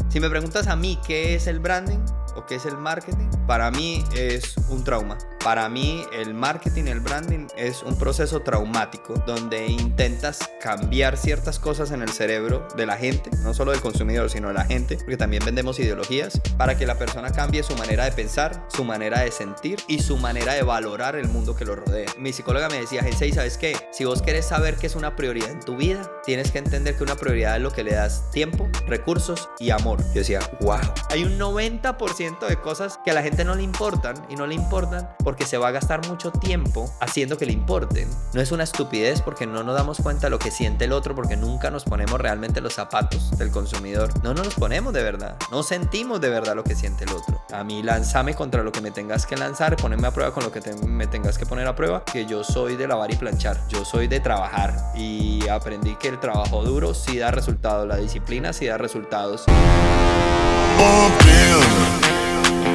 Si me preguntas a mí qué es el branding o qué es el marketing, para mí es un trauma. Para mí el marketing, el branding es un proceso traumático donde intentas cambiar ciertas cosas en el cerebro de la gente, no solo del consumidor, sino de la gente, porque también vendemos ideologías, para que la persona cambie su manera de pensar, su manera de sentir y su manera de valorar el mundo que lo rodea. Mi psicóloga me decía, Gensei, ¿sabes qué? Si vos querés saber qué es una prioridad en tu vida, tienes que entender que una prioridad es lo que le das tiempo, recursos y amor. Yo decía, wow. Hay un 90% de cosas que a la gente no le importan y no le importan porque se va a gastar mucho tiempo haciendo que le importen. No es una estupidez porque no nos damos cuenta de lo que siente el otro, porque nunca nos ponemos realmente los zapatos del consumidor. No nos los ponemos de verdad. No sentimos de verdad lo que siente el otro. A mí lánzame contra lo que me tengas que lanzar, poneme a prueba con lo que me tengas que poner a prueba, que yo soy de lavar y planchar. Yo soy de trabajar y aprendí que el trabajo duro sí da resultados, la disciplina sí da resultados.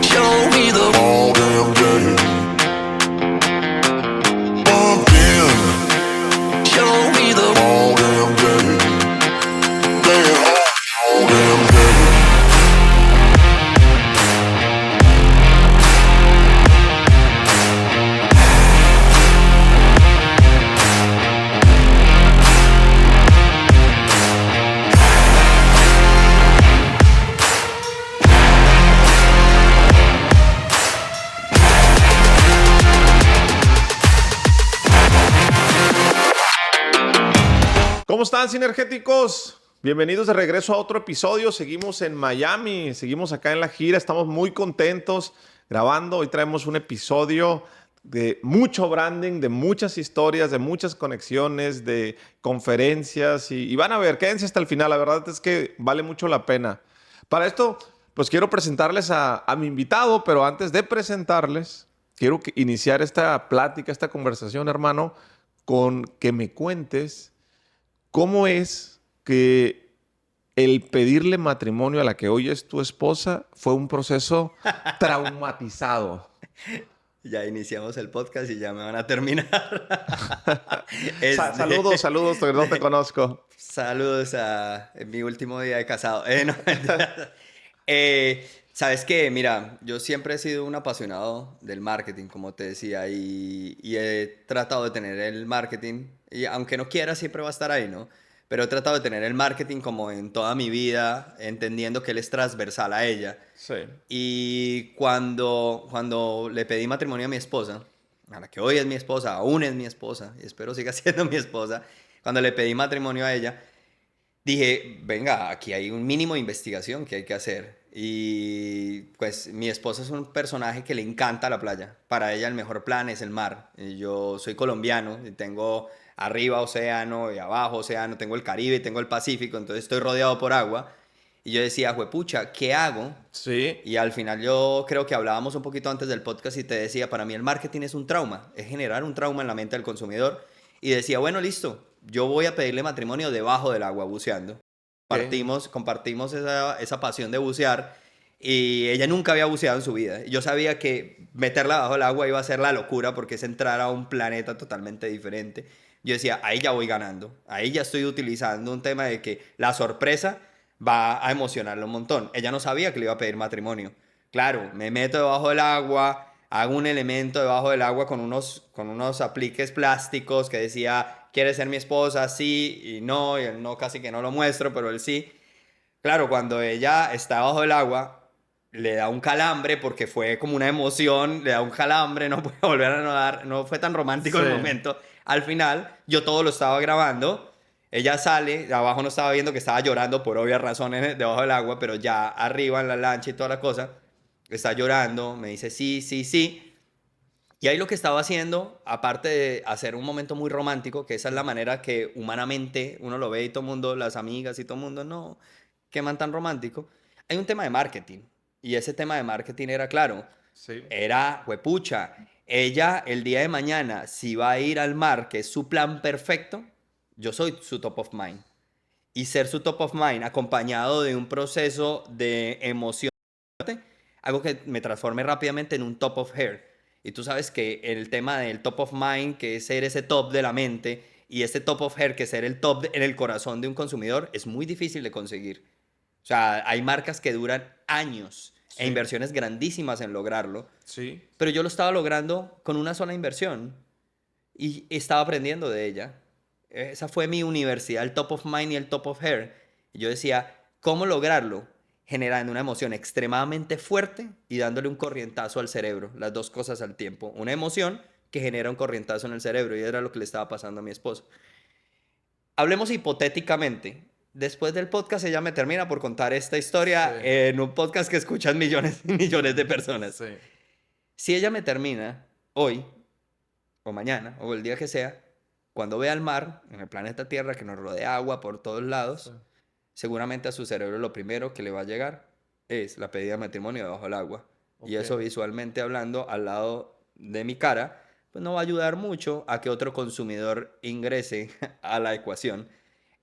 Show me the all damn day. Show me the all damn day. All damn day. ¿Cómo están, sinergéticos? Bienvenidos de regreso a otro episodio. Seguimos en Miami, seguimos acá en la gira. Estamos muy contentos grabando. Hoy traemos un episodio de mucho branding, de muchas historias, de muchas conexiones, de conferencias. Y van a ver, quédense hasta el final. La verdad es que vale mucho la pena. Para esto, pues quiero presentarles a mi invitado, pero antes de presentarles, quiero iniciar esta plática, esta conversación, hermano, con que me cuentes ¿cómo es que el pedirle matrimonio a la que hoy es tu esposa fue un proceso traumatizado? Ya iniciamos el podcast y ya me van a terminar. Saludos, porque no te conozco. Saludos a mi último día de casado. No, ¿sabes qué? Mira, yo siempre he sido un apasionado del marketing, como te decía, y he tratado de tener el marketing, y aunque no quiera, siempre va a estar ahí, ¿no? Pero he tratado de tener el marketing como en toda mi vida, entendiendo que él es transversal a ella. Sí. Y cuando le pedí matrimonio a mi esposa, a la que hoy es mi esposa, aún es mi esposa, y espero siga siendo mi esposa, cuando le pedí matrimonio a ella, dije, venga, aquí hay un mínimo de investigación que hay que hacer. Y pues mi esposa es un personaje que le encanta la playa. Para ella el mejor plan es el mar. Y yo soy colombiano y tengo arriba océano y abajo océano, tengo el Caribe y tengo el Pacífico, entonces estoy rodeado por agua. Y yo decía, juepucha, ¿qué hago? Sí. Y al final yo creo que hablábamos un poquito antes del podcast y te decía, para mí el marketing es un trauma, es generar un trauma en la mente del consumidor. Y decía, bueno, listo, yo voy a pedirle matrimonio debajo del agua, buceando. ¿Qué? Compartimos esa pasión de bucear y ella nunca había buceado en su vida. Yo sabía que meterla bajo el agua iba a ser la locura porque es entrar a un planeta totalmente diferente. Yo decía, ahí ya voy ganando, ahí ya estoy utilizando un tema de que la sorpresa va a emocionarle un montón. Ella no sabía que le iba a pedir matrimonio. Claro, me meto debajo del agua, hago un elemento debajo del agua con unos apliques plásticos que decía, ¿quieres ser mi esposa? Sí y él no casi que no lo muestro, pero él sí. Claro, cuando ella está bajo el agua, le da un calambre porque fue como una emoción, le da un calambre, no puede volver a nadar, no fue tan romántico el Sí. momento. Al final, yo todo lo estaba grabando, ella sale, de abajo no estaba viendo que estaba llorando por obvias razones debajo del agua, pero ya arriba en la lancha y toda la cosa, está llorando, me dice sí, sí, sí. Y ahí lo que estaba haciendo, aparte de hacer un momento muy romántico, que esa es la manera que humanamente uno lo ve y todo el mundo, las amigas y todo el mundo, no, qué man tan romántico. Hay un tema de marketing. Y ese tema de marketing era claro. Sí. Era, huepucha, ella el día de mañana, si va a ir al mar, que es su plan perfecto, yo soy su top of mind. Y ser su top of mind acompañado de un proceso de emoción, algo que me transforme rápidamente en un top of hair. Y tú sabes que el tema del top of mind, que es ser ese top de la mente, y ese top of hair, que es ser el top en el corazón de un consumidor, es muy difícil de conseguir. O sea, hay marcas que duran años e Sí. inversiones grandísimas en lograrlo, Sí. pero yo lo estaba logrando con una sola inversión y estaba aprendiendo de ella. Esa fue mi universidad, el top of mind y el top of hair. Y yo decía, ¿cómo lograrlo? Generando una emoción extremadamente fuerte y dándole un corrientazo al cerebro, las dos cosas al tiempo. Una emoción que genera un corrientazo en el cerebro y era lo que le estaba pasando a mi esposo. Hablemos hipotéticamente. Después del podcast ella me termina por contar esta historia Sí. en un podcast que escuchan millones y millones de personas. Sí. Si ella me termina hoy, o mañana, o el día que sea, cuando vea el mar en el planeta Tierra que nos rodea agua por todos Sí. lados, seguramente a su cerebro lo primero que le va a llegar es la pedida de matrimonio debajo del agua. Y Ok. eso visualmente hablando al lado de mi cara, pues no va a ayudar mucho a que otro consumidor ingrese a la ecuación.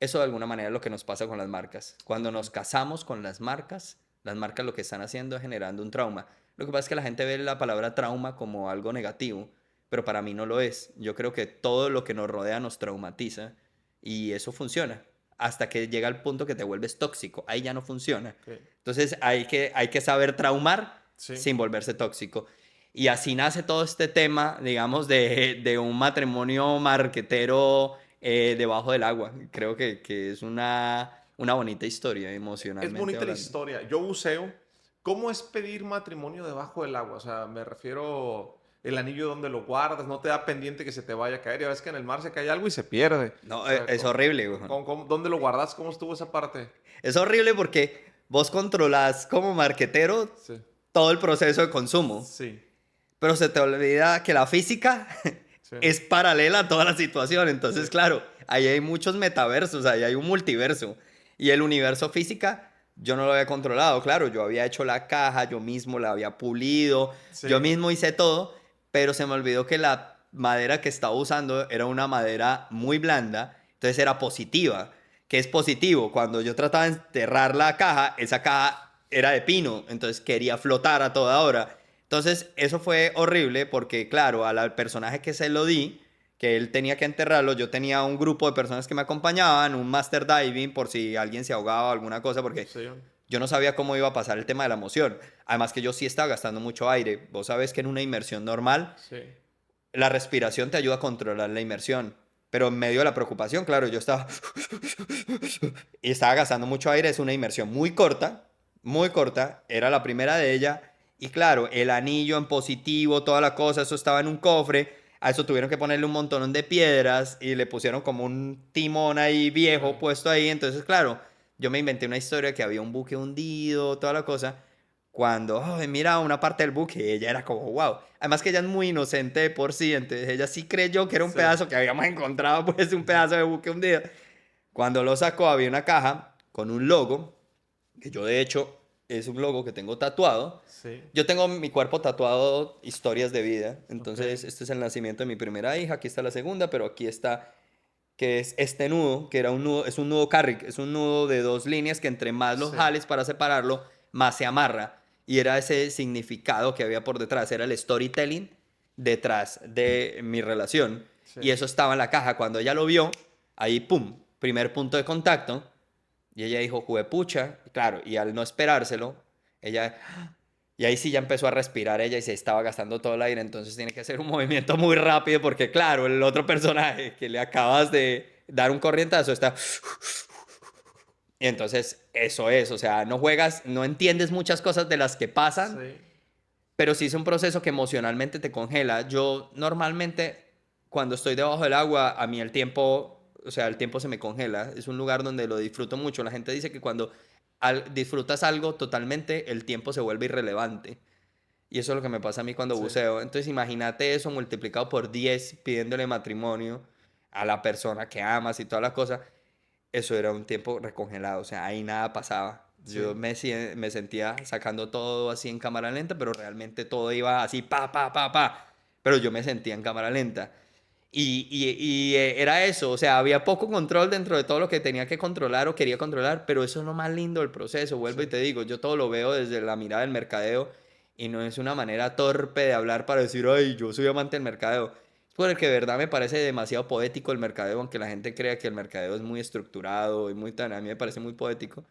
Eso de alguna manera es lo que nos pasa con las marcas. Cuando nos casamos con las marcas lo que están haciendo es generando un trauma. Lo que pasa es que la gente ve la palabra trauma como algo negativo, pero para mí no lo es. Yo creo que todo lo que nos rodea nos traumatiza y eso funciona hasta que llega el punto que te vuelves tóxico. Ahí ya no funciona. Ok. Entonces hay que saber traumar Sí. sin volverse tóxico. Y así nace todo este tema, digamos, de un matrimonio marquetero debajo del agua. Creo que es una bonita historia Es emocionalmente bonita la hablando. historia. Yo buceo. ¿Cómo es pedir matrimonio debajo del agua? O sea, me refiero el anillo donde lo guardas, no te da pendiente que se te vaya a caer. Ya ves que en el mar se cae algo y se pierde. O No, sea, es horrible, güey. ¿dónde lo guardas? ¿Cómo estuvo esa parte? Es horrible porque vos controlás como marquetero Sí. todo el proceso de consumo, Sí. pero se te olvida que la física Sí. es paralela a toda la situación. Entonces, Sí. claro, ahí hay muchos metaversos, ahí hay un multiverso. Y el universo física, yo no lo había controlado. Claro, yo había hecho la caja, yo mismo la había pulido, Sí. yo mismo hice todo, pero se me olvidó que la madera que estaba usando era una madera muy blanda, entonces era positiva. ¿Qué es positivo? Cuando yo trataba de enterrar la caja, esa caja era de pino, entonces quería flotar a toda hora. Entonces, eso fue horrible porque, claro, al personaje que se lo di, que él tenía que enterrarlo, yo tenía un grupo de personas que me acompañaban, un master diving por si alguien se ahogaba o alguna cosa, porque Sí. yo no sabía cómo iba a pasar el tema de la emoción. Además que yo sí estaba gastando mucho aire. Vos sabes que en una inmersión normal, Sí. la respiración te ayuda a controlar la inmersión. Pero en medio de la preocupación, claro, yo estaba... y estaba gastando mucho aire. Es una inmersión muy corta, muy corta. Era la primera de ella. Y claro, el anillo en positivo, toda la cosa, eso estaba en un cofre. A eso tuvieron que ponerle un montón de piedras y le pusieron como un timón ahí viejo Sí. puesto ahí. Entonces, claro, yo me inventé una historia que había un buque hundido, toda la cosa. Cuando, ay, mira una parte del buque, ella era como, wow. Además que ella es muy inocente de por sí, entonces ella sí creyó que era un Sí. pedazo que habíamos encontrado, pues un pedazo de buque hundido. Cuando lo sacó había una caja con un logo, que yo de hecho es un logo que tengo tatuado. Sí. Yo tengo mi cuerpo tatuado historias de vida, entonces Ok. este es el nacimiento de mi primera hija, aquí está la segunda, pero aquí está que es este nudo, que era un nudo, es un nudo Carrick, es un nudo de dos líneas que entre más los Sí. jales para separarlo, más se amarra. Y era ese significado que había por detrás, era el storytelling detrás de mi relación. Sí. Y eso estaba en la caja. Cuando ella lo vio, ahí, pum, primer punto de contacto. Y ella dijo, juepucha, claro, y al no esperárselo, ella... Y ahí sí ya empezó a respirar ella y se estaba gastando todo el aire, entonces tiene que hacer un movimiento muy rápido porque claro, el otro personaje que le acabas de dar un corrientazo está... Y entonces eso es, o sea, no juegas, no entiendes muchas cosas de las que pasan, Sí. pero sí es un proceso que emocionalmente te congela. Yo normalmente cuando estoy debajo del agua, a mí el tiempo, o sea, el tiempo se me congela. Es un lugar donde lo disfruto mucho. La gente dice que cuando disfrutas algo totalmente, el tiempo se vuelve irrelevante. Y eso es lo que me pasa a mí cuando Sí. buceo. Entonces imagínate eso multiplicado por 10 pidiéndole matrimonio a la persona que amas y toda la cosa. Eso era un tiempo recongelado, o sea, ahí nada pasaba. Yo Sí. me sentía sacando todo así en cámara lenta, pero realmente todo iba así, pa, pa, pa, pa. Pero yo me sentía en cámara lenta. Era eso, o sea, había poco control dentro de todo lo que tenía que controlar o quería controlar, pero eso es lo más lindo del proceso, vuelvo y Sí. te digo, yo todo lo veo desde la mirada del mercadeo y no es una manera torpe de hablar para decir, ay, yo soy amante del mercadeo. Porque de verdad me parece demasiado poético el mercadeo, aunque la gente crea que el mercadeo es muy estructurado y muy tan, a mí me parece muy poético.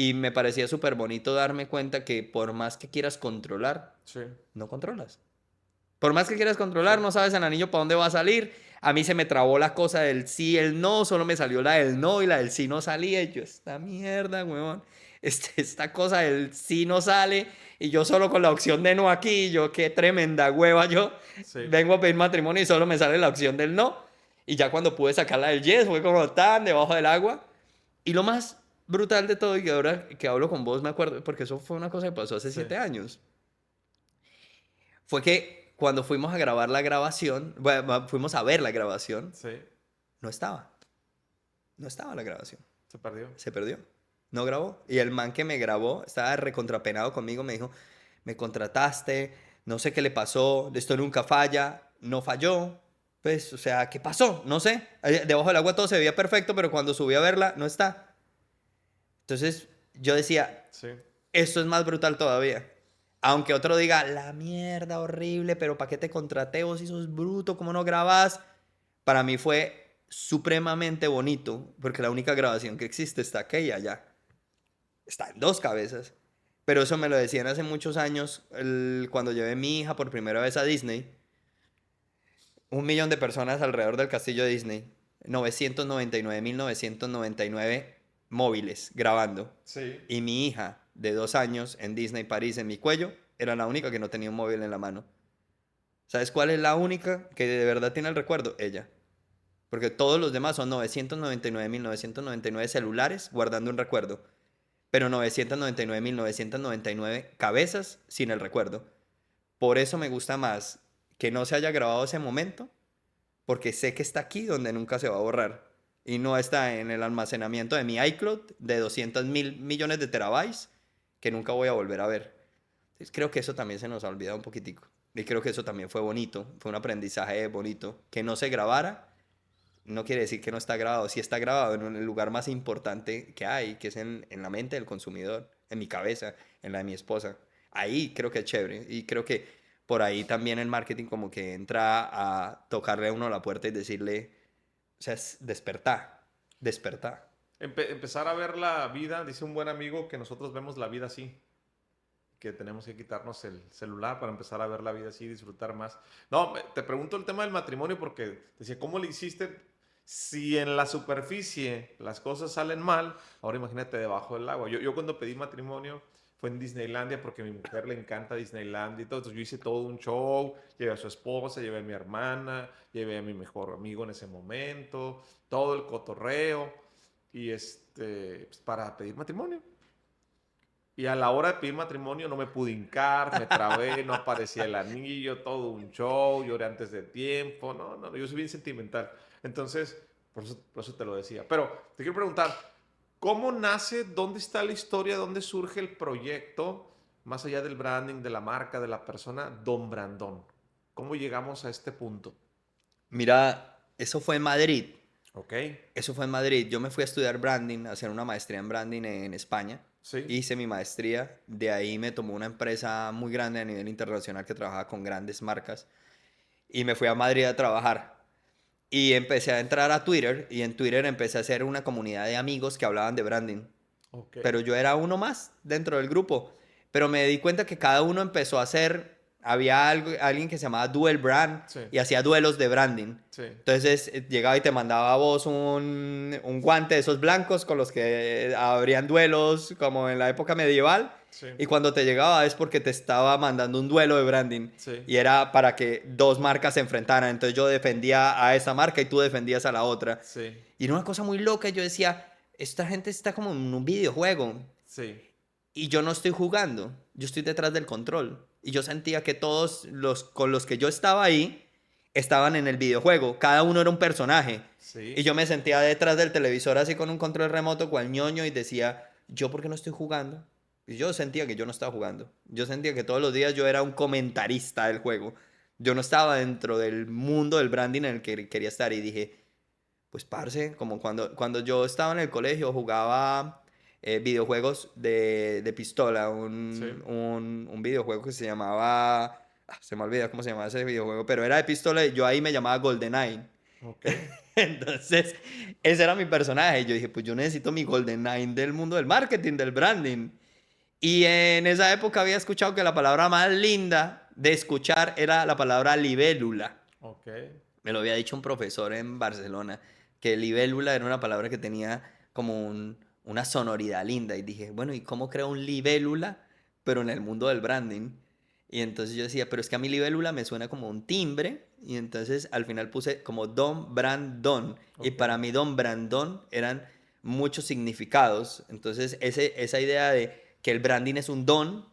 Y me parecía súper bonito darme cuenta que por más que quieras controlar, Sí. no controlas. Por más que quieras controlar, Sí. no sabes el anillo para dónde va a salir. A mí se me trabó la cosa del sí, el no, solo me salió la del no y la del sí no salía. Y yo, esta mierda, weón. Esta cosa del sí no sale y yo solo con la opción de no aquí. Yo, qué tremenda hueva yo. Sí. Vengo a pedir matrimonio y solo me sale la opción del no. Y ya cuando pude sacar la del yes, fue como tan debajo del agua. Y lo más brutal de todo, y que ahora que hablo con vos me acuerdo, porque eso fue una cosa que pasó hace Sí. 7 años, fue que cuando fuimos a grabar la grabación, bueno, fuimos a ver la grabación, Sí. no estaba. No estaba la grabación. Se perdió. Se perdió. No grabó. Y el man que me grabó estaba recontrapenado conmigo, me dijo, me contrataste, no sé qué le pasó, esto nunca falla, no falló. Pues, o sea, ¿qué pasó? No sé. Debajo del agua todo se veía perfecto, pero cuando subí a verla, no está. Entonces, yo decía, Sí. esto es más brutal todavía. Aunque otro diga, la mierda horrible, pero ¿para qué te contraté? Vos si sos bruto, ¿cómo no grabás? Para mí fue supremamente bonito, porque la única grabación que existe está aquella ya. Está en 2 cabezas. Pero eso me lo decían hace muchos años, cuando llevé a mi hija por primera vez a Disney. 1 millón de personas alrededor del castillo de Disney. 999.999 móviles grabando. Sí. Y mi hija de 2 años en Disney París en mi cuello era la única que no tenía un móvil en la mano. ¿Sabes cuál es la única que de verdad tiene el recuerdo? Ella. Porque todos los demás son 999.999 celulares guardando un recuerdo. Pero 999.999 cabezas sin el recuerdo. Por eso me gusta más que no se haya grabado ese momento, porque sé que está aquí donde nunca se va a borrar. Y no está en el almacenamiento de mi iCloud de 200.000 millones de terabytes que nunca voy a volver a ver. Entonces, creo que eso también se nos ha olvidado un poquitico. Y creo que eso también fue bonito, fue un aprendizaje bonito. Que no se grabara no quiere decir que no está grabado. Sí está grabado en el lugar más importante que hay, que es en la mente del consumidor, en mi cabeza, en la de mi esposa. Ahí creo que es chévere. Y creo que por ahí también el marketing como que entra a tocarle a uno la puerta y decirle, o sea, es despertar, despertar. Empezar a ver la vida, dice un buen amigo que nosotros vemos la vida así, que tenemos que quitarnos el celular para empezar a ver la vida así y disfrutar más. No, te pregunto el tema del matrimonio porque decía, ¿cómo le hiciste? Si en la superficie las cosas salen mal, ahora imagínate debajo del agua. Yo cuando pedí matrimonio fue en Disneylandia porque a mi mujer le encanta Disneylandia y todo. Entonces yo hice todo un show, llevé a su esposa, llevé a mi hermana, llevé a mi mejor amigo en ese momento, todo el cotorreo y pues, para pedir matrimonio. Y a la hora de pedir matrimonio no me pude hincar, me trabé, no aparecía el anillo, todo un show, lloré antes de tiempo. No, yo soy bien sentimental. Entonces, por eso te lo decía. Pero te quiero preguntar, ¿cómo nace, dónde está la historia, dónde surge el proyecto, más allá del branding, de la marca, de la persona, Don Brandon? ¿Cómo llegamos a este punto? Mira, eso fue en Madrid. Ok, Eso fue en Madrid. Yo me fui a estudiar branding, a hacer una maestría en branding en España. sí, Hice mi maestría. De ahí me tomó una empresa muy grande a nivel internacional que trabajaba con grandes marcas. Y me fui a Madrid a trabajar. Y empecé a entrar a Twitter. Y en Twitter empecé a hacer una comunidad de amigos que hablaban de branding. ok, Pero yo era uno más dentro del grupo. Pero me di cuenta que cada uno empezó a hacer, había alguien que se llamaba Duel Brand sí, y hacía duelos de branding. sí, Entonces llegaba y te mandaba a vos un guante de esos blancos con los que abrían duelos como en la época medieval. sí, Y cuando te llegaba es porque te estaba mandando un duelo de branding. sí, Y era para que dos marcas se enfrentaran. Entonces yo defendía a esa marca y tú defendías a la otra. sí, Y era una cosa muy loca. Yo decía, esta gente está como en un videojuego sí, y yo no estoy jugando, yo estoy detrás del control. Y yo sentía que todos los con los que yo estaba ahí estaban en el videojuego, cada uno era un personaje. Y sí, yo me sentía detrás del televisor así con un control remoto cual ñoño y decía, ¿yo por qué no estoy jugando? Y yo sentía que yo no estaba jugando. Yo sentía que todos los días yo era un comentarista del juego. Yo no estaba dentro del mundo del branding en el que quería estar y dije, pues parce, como cuando yo estaba en el colegio jugaba videojuegos de pistola, sí, un videojuego que se llamaba, se me olvida cómo se llamaba ese videojuego, pero era de pistola y yo ahí me llamaba GoldenEye. Ok. Entonces, ese era mi personaje. Yo dije, pues yo necesito mi Golden Nine del mundo del marketing, del branding. Y en esa época había escuchado que la palabra más linda de escuchar era la palabra libélula. Ok. Me lo había dicho un profesor en Barcelona, que libélula era una palabra que tenía como una sonoridad linda. Y dije, bueno, ¿y cómo creo un libélula, pero en el mundo del branding? Y entonces yo decía, pero es que a mí libélula me suena como un timbre. Y entonces al final puse como Don Brandon. Y Ok. para mí Don Brandon eran muchos significados. Entonces esa idea de que el branding es un don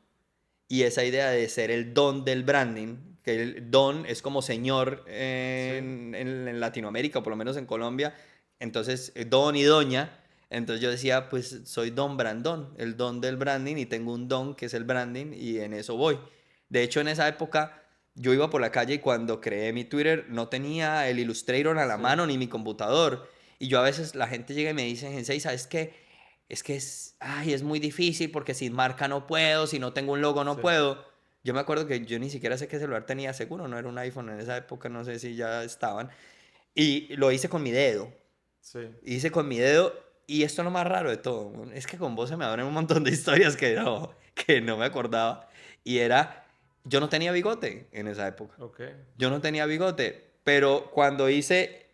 y esa idea de ser el don del branding, que el don es como señor Sí. en Latinoamérica, o por lo menos en Colombia, entonces don y doña, entonces yo decía, pues soy don Brandon, el don del branding, y tengo un don que es el branding, y en eso voy. De hecho, en esa época yo iba por la calle y cuando creé mi Twitter no tenía el Illustrator a la Sí. mano ni mi computador, y yo a veces la gente llega y me dice, Gensei, ¿sabes qué? Ay, es muy difícil porque sin marca no puedo, si no tengo un logo no Sí. puedo. Yo me acuerdo que yo ni siquiera sé qué celular tenía, seguro no era un iPhone en esa época, no sé si ya estaban. Y lo hice con mi dedo, Sí. hice con mi dedo y esto es lo más raro de todo, es que con vos se me abren un montón de historias que no me acordaba. Y era, yo no tenía bigote en esa época, Ok. yo no tenía bigote, pero cuando hice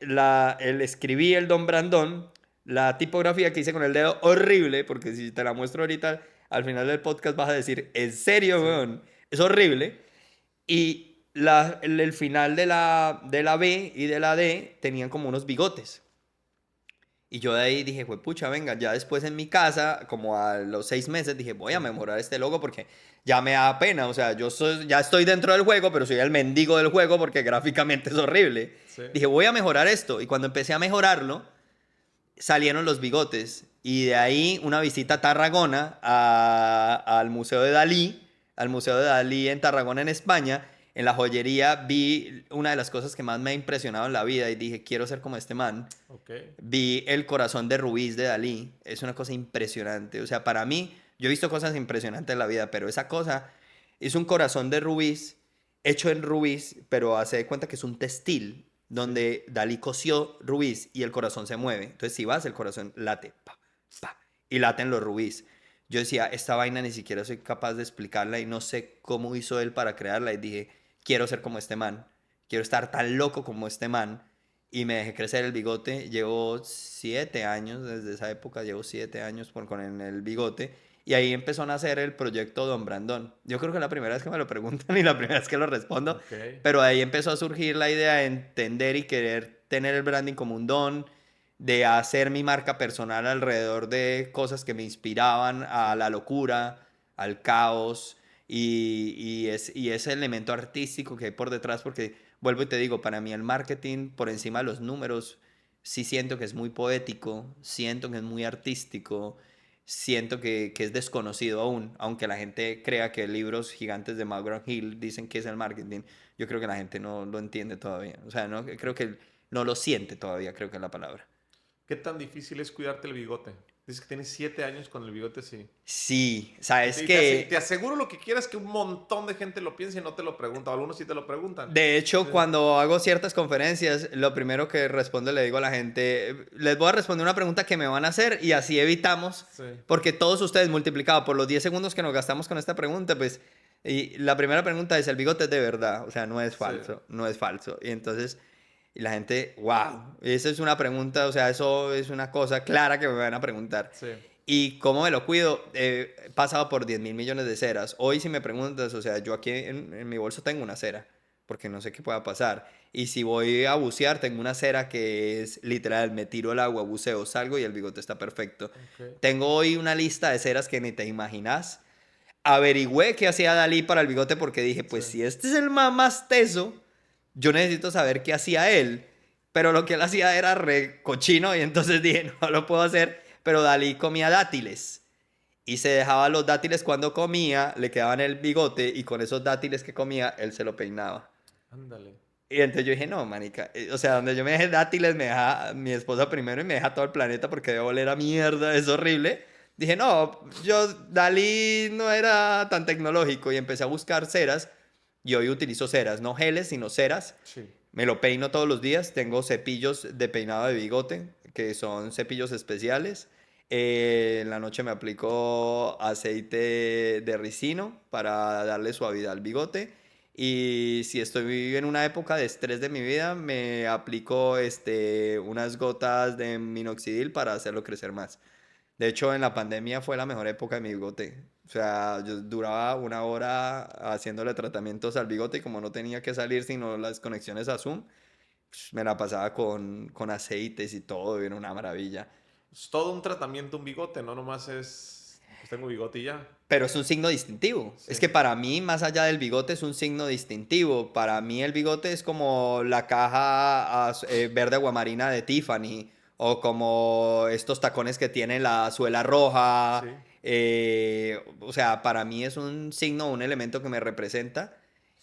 escribí el Don Brandón, la tipografía que hice con el dedo, horrible, porque si te la muestro ahorita, al final del podcast vas a decir, ¿en serio, Sí. weón? Es horrible. Y el final de la B y de la D tenían como unos bigotes. Y yo de ahí dije, pucha, venga, ya después en mi casa, como a los 6 meses, dije, voy Sí. a mejorar este logo porque ya me da pena. O sea, ya estoy dentro del juego, pero soy el mendigo del juego porque gráficamente es horrible. Sí. Dije, voy a mejorar esto. Y cuando empecé a mejorarlo, salieron los bigotes. Y de ahí una visita a Tarragona, al Museo de Dalí, al Museo de Dalí en Tarragona, en España. En la joyería vi una de las cosas que más me ha impresionado en la vida y dije, quiero ser como este man. Ok. Vi El corazón de Rubí's de Dalí. Es una cosa impresionante. O sea, para mí, yo he visto cosas impresionantes en la vida, pero esa cosa es un corazón de Rubí's hecho en Rubí's, pero hace de cuenta que es un textil Sí. donde Dalí cosió Rubí's y el corazón se mueve. Entonces, si vas, el corazón late, pa, pa, y laten los Rubí's. Yo decía, esta vaina ni siquiera soy capaz de explicarla y no sé cómo hizo él para crearla. Y dije, quiero ser como este man. Quiero estar tan loco como este man y me dejé crecer el bigote. Llevo 7 años, desde esa época llevo 7 años con el bigote. Y ahí empezó a nacer el proyecto Don Brandón. Yo creo que es la primera vez que me lo preguntan y la primera vez que lo respondo. Ok. Pero ahí empezó a surgir la idea de entender y querer tener el branding como un don, de hacer mi marca personal alrededor de cosas que me inspiraban Sí. a la locura, al caos y ese elemento artístico que hay por detrás, porque vuelvo y te digo, para mí el marketing, por encima de los números, sí siento que es muy poético, siento que es muy artístico, siento que es desconocido aún, aunque la gente crea que libros gigantes de McGraw Hill dicen que es el marketing, yo creo que la gente no lo entiende todavía, o sea, no, creo que no lo siente todavía, creo que es la palabra. ¿Qué tan difícil es cuidarte el bigote? Dices que tienes 7 años con el bigote, sí. Sí, sabes Te que aseguro lo que quieras que un montón de gente lo piense y no te lo pregunta. Algunos sí te lo preguntan. de hecho, Sí. cuando hago ciertas conferencias, lo primero que respondo le digo a la gente, les voy a responder una pregunta que me van a hacer y así evitamos, Sí. porque todos ustedes multiplicado por los 10 segundos que nos gastamos con esta pregunta, pues, y la primera pregunta es, ¿el bigote es de verdad? O sea, no es Sí. falso, no es falso. Y entonces, y la gente, wow, esa es una pregunta, o sea, eso es una cosa clara que me van a preguntar. Sí. ¿Y cómo me lo cuido? He pasado por 10.000 millones de ceras. Hoy si me preguntas, o sea, yo aquí en mi bolso tengo una cera, porque no sé qué pueda pasar. Y si voy a bucear, tengo una cera que es literal, me tiro al agua, buceo, salgo y el bigote está perfecto. Ok. Tengo hoy una lista de ceras que ni te imaginas. Averigüé qué hacía Dalí para el bigote porque dije, Sí. pues si este es el más teso, yo necesito saber qué hacía él. Pero lo que él hacía era re cochino y entonces dije, no lo puedo hacer. Pero Dalí comía dátiles y se dejaba los dátiles cuando comía, le quedaban el bigote y con esos dátiles que comía, él se lo peinaba. Ándale. Y entonces yo dije, no, manica, o sea, donde yo me deje dátiles, me deja mi esposa primero y me deja todo el planeta porque debe oler a mierda, es horrible. Dije, no, Dalí no era tan tecnológico y empecé a buscar ceras y hoy utilizo ceras, no geles, sino ceras Sí. Me lo peino todos los días. Tengo cepillos de peinado de bigote, que son cepillos especiales. En la noche me aplico aceite de ricino para darle suavidad al bigote. Y si estoy en una época de estrés de mi vida, me aplico unas gotas de minoxidil para hacerlo crecer más. De hecho, en la pandemia fue la mejor época de mi bigote. O sea, yo duraba una hora haciéndole tratamientos al bigote y como no tenía que salir sino las conexiones a Zoom, pues, me la pasaba con aceites y todo, y era una maravilla. Es todo un tratamiento, un bigote, no nomás es, pues tengo bigote y ya. Pero es un signo distintivo. Sí, Es que para mí, más allá del bigote, es un signo distintivo. Para mí el bigote es como la caja verde aguamarina de Tiffany o como estos tacones que tienen la suela roja. sí, O sea, para mí es un signo, un elemento que me representa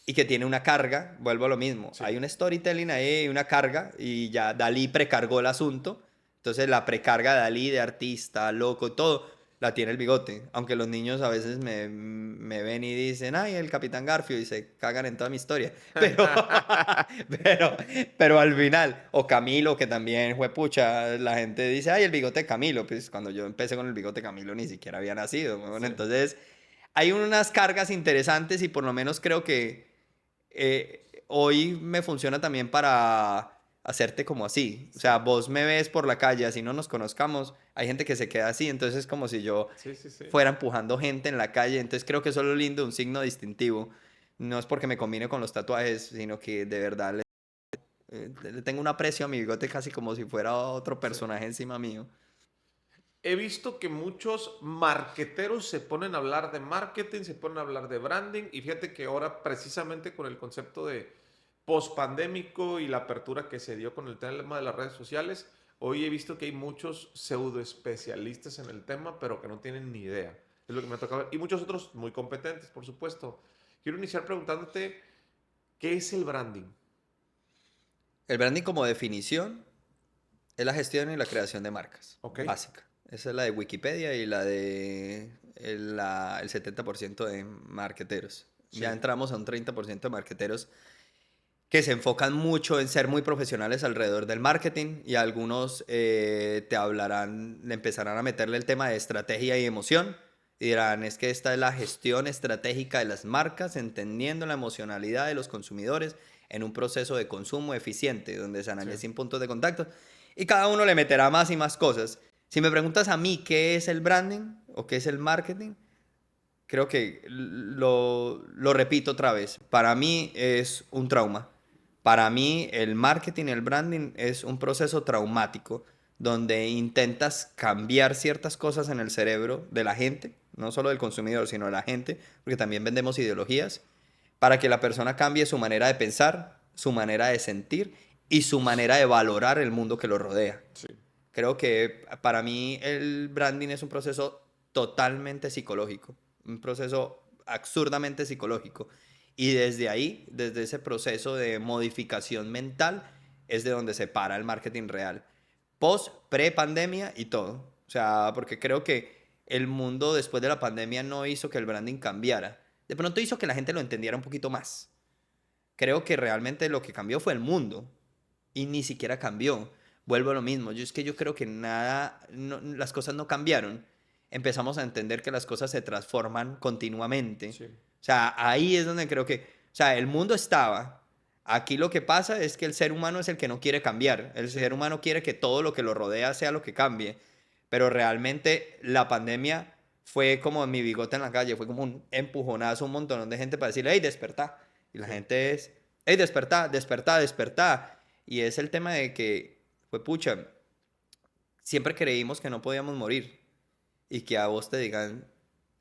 y que tiene una carga. Vuelvo a lo mismo. sí. Hay un storytelling ahí, una carga y ya Dalí precargó el asunto. Entonces la precarga de Dalí, de artista, loco y todo la tiene el bigote. Aunque los niños a veces me ven y dicen, ay, el Capitán Garfio, y se cagan en toda mi historia. Pero, pero, pero al final, o Camilo, que también fue pucha, la gente dice, ay, el bigote de Camilo. Pues cuando yo empecé con el bigote Camilo ni siquiera había nacido. Bueno, Sí. entonces, hay unas cargas interesantes y por lo menos creo que hoy me funciona también para hacerte como así. O sea, vos me ves por la calle, así no nos conozcamos, hay gente que se queda así, entonces es como si yo Sí, sí, sí. fuera empujando gente en la calle, entonces creo que eso es lo lindo, un signo distintivo. No es porque me combine con los tatuajes, sino que de verdad le tengo un aprecio a mi bigote casi como si fuera otro Sí. personaje encima mío. He visto que muchos marqueteros se ponen a hablar de marketing, se ponen a hablar de branding y fíjate que ahora precisamente con el concepto de pospandémico y la apertura que se dio con el tema de las redes sociales, hoy he visto que hay muchos pseudo especialistas en el tema, pero que no tienen ni idea. Es lo que me ha tocado ver. Y muchos otros muy competentes, por supuesto. Quiero iniciar preguntándote, ¿qué es el branding? El branding como definición es la gestión y la creación de marcas, ¿Ok? básica. Esa es la de Wikipedia y la de el 70% de marqueteros. Sí, Ya entramos a un 30% de marqueteros que se enfocan mucho en ser muy profesionales alrededor del marketing y algunos te hablarán, le empezarán a meterle el tema de estrategia y emoción y dirán, es que esta es la gestión estratégica de las marcas, entendiendo la emocionalidad de los consumidores en un proceso de consumo eficiente, donde se sí, analicen puntos de contacto y cada uno le meterá más y más cosas. Si me preguntas a mí qué es el branding o qué es el marketing, creo que lo repito otra vez. Para mí es un trauma. Para mí el marketing, el branding es un proceso traumático donde intentas cambiar ciertas cosas en el cerebro de la gente, no solo del consumidor, sino de la gente, porque también vendemos ideologías, para que la persona cambie su manera de pensar, su manera de sentir y su manera de valorar el mundo que lo rodea. sí. Creo que para mí el branding es un proceso totalmente psicológico, un proceso absurdamente psicológico. Y desde ahí, desde ese proceso de modificación mental, es de donde se para el marketing real. Post, pre-pandemia y todo. O sea, porque creo que el mundo después de la pandemia no hizo que el branding cambiara. De pronto hizo que la gente lo entendiera un poquito más. Creo que realmente lo que cambió fue el mundo y ni siquiera cambió. Vuelvo a lo mismo. Es que yo creo que nada, las cosas no cambiaron. Empezamos a entender que las cosas se transforman continuamente. Sí. O sea, ahí es donde creo que, o sea, el mundo estaba. Aquí lo que pasa es que el ser humano es el que no quiere cambiar. El ser humano quiere que todo lo que lo rodea sea lo que cambie. Pero realmente la pandemia fue como mi bigote en la calle, fue como un empujonazo, un montón de gente para decirle, hey, despertá. Y la Sí. gente es, hey, despertá, despertá, despertá. Y es el tema de que, fue pucha, siempre creímos que no podíamos morir y que a vos te digan,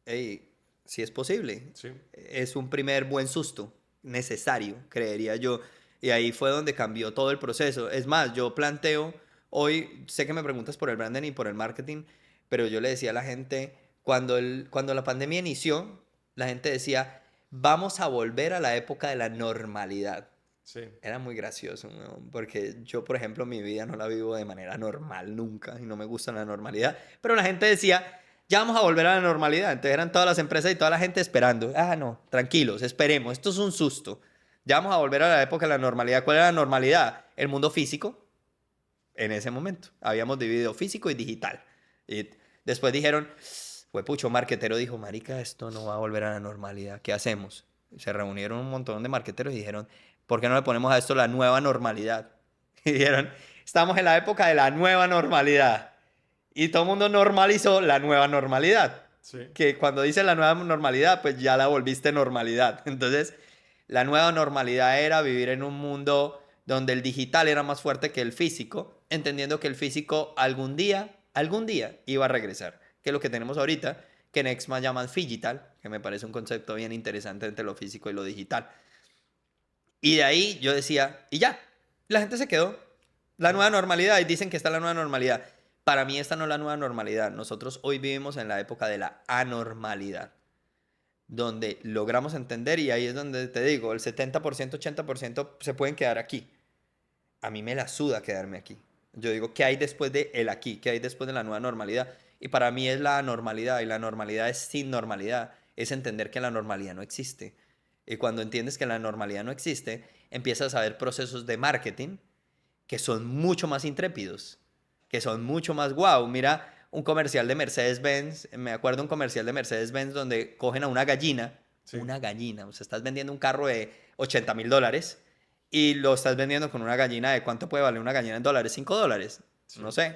hey, sí es posible. Sí. Es un primer buen susto necesario, creería yo. Y ahí fue donde cambió todo el proceso. Es más, yo planteo, hoy sé que me preguntas por el branding y por el marketing, pero yo le decía a la gente, cuando la pandemia inició, la gente decía, vamos a volver a la época de la normalidad. Sí. Era muy gracioso, ¿no? Porque yo, por ejemplo, mi vida no la vivo de manera normal nunca y no me gusta la normalidad. Pero la gente decía, ya vamos a volver a la normalidad. Entonces eran todas las empresas y toda la gente esperando. Ah, no, tranquilos, esperemos. Esto es un susto. Ya vamos a volver a la época de la normalidad. ¿Cuál era la normalidad? El mundo físico. En ese momento habíamos dividido físico y digital. Y después dijeron, fue pucho, marquetero dijo, marica, esto no va a volver a la normalidad. ¿Qué hacemos? Se reunieron un montón de marqueteros y dijeron, ¿por qué no le ponemos a esto la nueva normalidad? Y dijeron, estamos en la época de la nueva normalidad. Y todo el mundo normalizó la nueva normalidad. Sí. Que cuando dice la nueva normalidad, pues ya la volviste normalidad. Entonces, la nueva normalidad era vivir en un mundo donde el digital era más fuerte que el físico, entendiendo que el físico algún día iba a regresar. Que es lo que tenemos ahorita, que en Exma llaman Figital, que me parece un concepto bien interesante entre lo físico y lo digital. Y de ahí yo decía, y ya, la gente se quedó. La nueva normalidad, y dicen que está la nueva normalidad. Para mí esta no es la nueva normalidad. Nosotros hoy vivimos en la época de la anormalidad, donde logramos entender, y ahí es donde te digo, el 70%, 80% se pueden quedar aquí. A mí me la suda quedarme aquí. Yo digo, ¿qué hay después de el aquí? ¿Qué hay después de la nueva normalidad? Y para mí es la anormalidad, y la normalidad es sin normalidad. Es entender que la normalidad no existe. Y cuando entiendes que la normalidad no existe, empiezas a ver procesos de marketing que son mucho más intrépidos, que son mucho más guau. Mira un comercial de Mercedes-Benz, me acuerdo un comercial de Mercedes-Benz donde cogen a una gallina, Sí. una gallina, o sea, estás vendiendo un carro de $80,000 y lo estás vendiendo con una gallina de ¿cuánto puede valer una gallina en dólares? $5, Sí. no sé,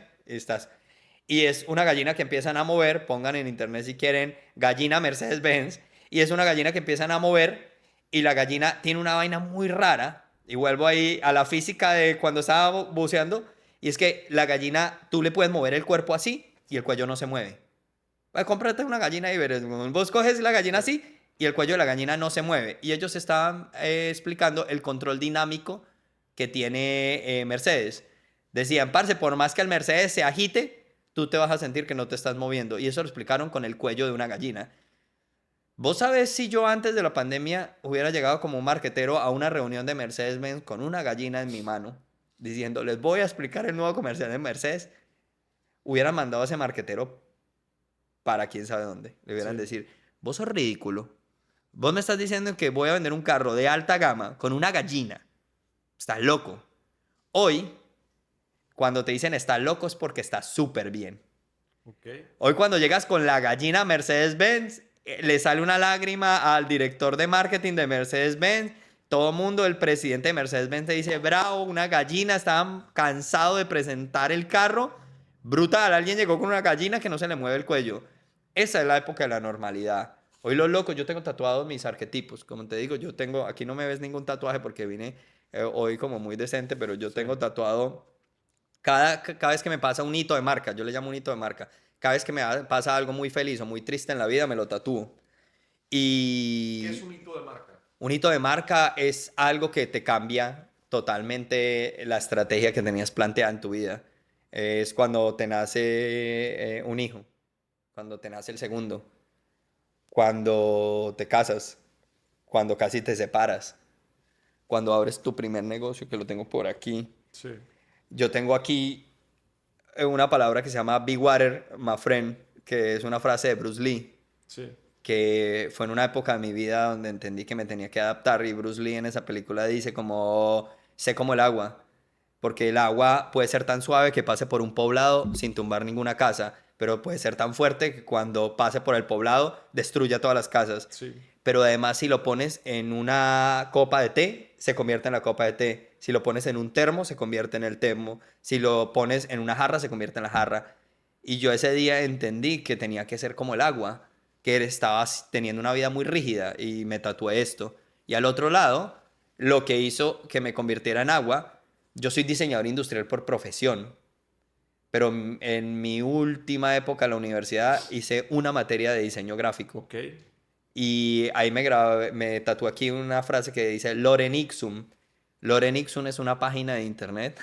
y es una gallina que empiezan a mover, pongan en internet si quieren, gallina Mercedes-Benz, y es una gallina que empiezan a mover y la gallina tiene una vaina muy rara, y vuelvo ahí a la física de cuando estaba buceando, y es que la gallina, tú le puedes mover el cuerpo así y el cuello no se mueve. Cómprate una gallina y verás. Vos coges la gallina así y el cuello de la gallina no se mueve. Y ellos estaban explicando el control dinámico que tiene Mercedes. Decían, parce, por más que el Mercedes se agite, tú te vas a sentir que no te estás moviendo. Y eso lo explicaron con el cuello de una gallina. ¿Vos sabés si yo antes de la pandemia hubiera llegado como un marquetero a una reunión de Mercedes-Benz con una gallina en mi mano, diciendo, les voy a explicar el nuevo comercial de Mercedes? Hubiera mandado a ese marquetero para quién sabe dónde. Le hubieran Sí. decir, vos sos ridículo. Vos me estás diciendo que voy a vender un carro de alta gama con una gallina. Estás loco. Hoy, cuando te dicen estás loco es porque estás súper bien. Ok. Hoy cuando llegas con la gallina Mercedes-Benz, le sale una lágrima al director de marketing de Mercedes-Benz. Todo mundo, el presidente de Mercedes-Benz te dice, bravo, una gallina, estaban cansados de presentar el carro. Brutal, alguien llegó con una gallina que no se le mueve el cuello. Esa es la época de la normalidad. Hoy los locos, yo tengo tatuados mis arquetipos. Como te digo, yo tengo, aquí no me ves ningún tatuaje porque vine hoy como muy decente, pero yo tengo tatuado cada vez que me pasa un hito de marca, yo le llamo un hito de marca. Cada vez que me pasa algo muy feliz o muy triste en la vida, me lo tatúo. Y ¿Qué es un hito de marca? un hito de marca es algo que te cambia totalmente la estrategia que tenías planteada en tu vida. Es cuando te nace un hijo, cuando te nace el segundo, cuando te casas, cuando casi te separas, cuando abres tu primer negocio, que lo tengo por aquí. Sí. Yo tengo aquí una palabra que se llama Be Water, my friend, que es una frase de Bruce Lee, Sí. que fue en una época de mi vida donde entendí que me tenía que adaptar, y Bruce Lee en esa película dice como, sé como el agua, porque el agua puede ser tan suave que pase por un poblado sin tumbar ninguna casa, pero puede ser tan fuerte que cuando pase por el poblado destruya todas las casas. Sí. Pero además si lo pones en una copa de té, se convierte en la copa de té. Si lo pones en un termo, se convierte en el termo. Si lo pones en una jarra, se convierte en la jarra. Y yo ese día entendí que tenía que ser como el agua, que estaba teniendo una vida muy rígida, y me tatué esto. Y al otro lado, lo que hizo que me convirtiera en agua, yo soy diseñador industrial por profesión, pero en mi última época en la universidad hice una materia de diseño gráfico. Ok. Y ahí me tatué aquí una frase que dice Lorem Ipsum. Lorem Ipsum es una página de internet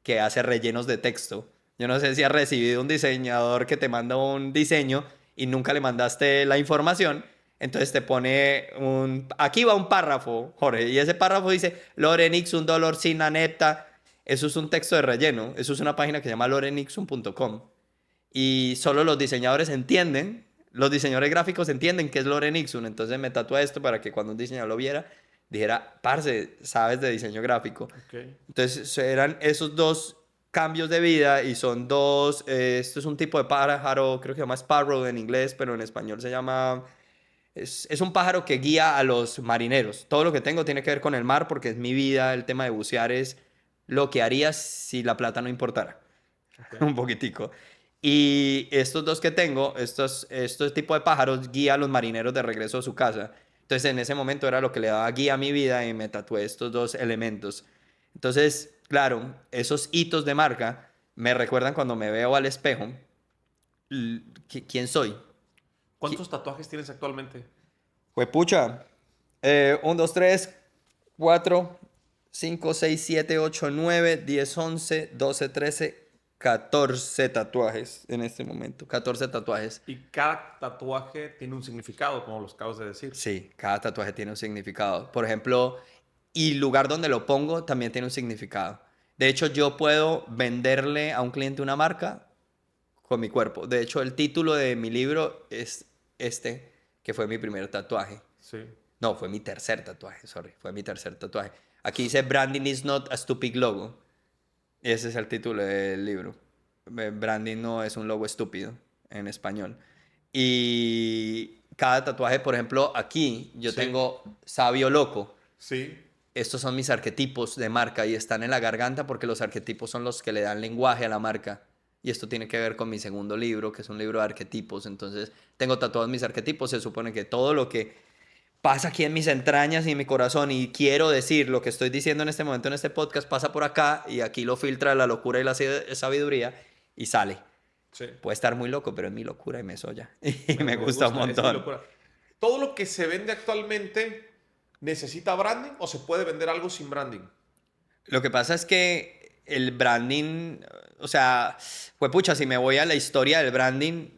que hace rellenos de texto. Yo no sé si has recibido un diseñador que te manda un diseño y nunca le mandaste la información. Entonces te pone aquí va un párrafo, Jorge, y ese párrafo dice Lorem Ipsum dolor sin anepta. Eso es un texto de relleno. Eso es una página que se llama loremipsum.com. Y solo los diseñadores entienden, los diseñadores gráficos entienden qué es Lorem Ipsum. Entonces me tatué esto para que cuando un diseñador lo viera, dijera, parce, sabes de diseño gráfico. Ok. Entonces eran esos dos cambios de vida y son dos, esto es un tipo de pájaro, creo que se llama sparrow en inglés, pero en español se llama, es un pájaro que guía a los marineros. Todo lo que tengo tiene que ver con el mar porque es mi vida, el tema de bucear es lo que haría si la plata no importara, Ok. un poquitico. Y estos dos que tengo, estos tipos de pájaros, guía a los marineros de regreso a su casa. Entonces en ese momento era lo que le daba guía a mi vida y me tatué estos dos elementos. Entonces, claro, esos hitos de marca me recuerdan cuando me veo al espejo, ¿quién soy? ¿Cuántos tatuajes tienes actualmente? Juepucha, 1, 2, 3, 4, 5, 6, 7, 8, 9, 10, 11, 12, 13, 14 tatuajes en este momento. 14 tatuajes. Y cada tatuaje tiene un significado, como los acabas de decir. Sí, cada tatuaje tiene un significado. Por ejemplo, y el lugar donde lo pongo también tiene un significado. De hecho, yo puedo venderle a un cliente una marca con mi cuerpo. De hecho, el título de mi libro es este, que fue mi primer tatuaje. Sí. No, fue mi tercer tatuaje, sorry. Fue mi tercer tatuaje. Aquí dice Branding is not a stupid logo. Ese es el título del libro. Branding no es un logo estúpido en español. Y cada tatuaje, por ejemplo, aquí yo Sí. tengo sabio loco. Sí. Estos son mis arquetipos de marca y están en la garganta porque los arquetipos son los que le dan lenguaje a la marca. Y esto tiene que ver con mi segundo libro, que es un libro de arquetipos. Entonces, tengo tatuados mis arquetipos. Se supone que todo lo que pasa aquí en mis entrañas y en mi corazón y quiero decir lo que estoy diciendo en este momento en este podcast pasa por acá y aquí lo filtra la locura y la sabiduría y sale. Sí. Puede estar muy loco, pero es mi locura y me soya. Y me gusta un es mi montón. locura. ¿Todo lo que se vende actualmente necesita branding o se puede vender algo sin branding? Lo que pasa es que el branding, o sea, pues pucha, si me voy a la historia del branding,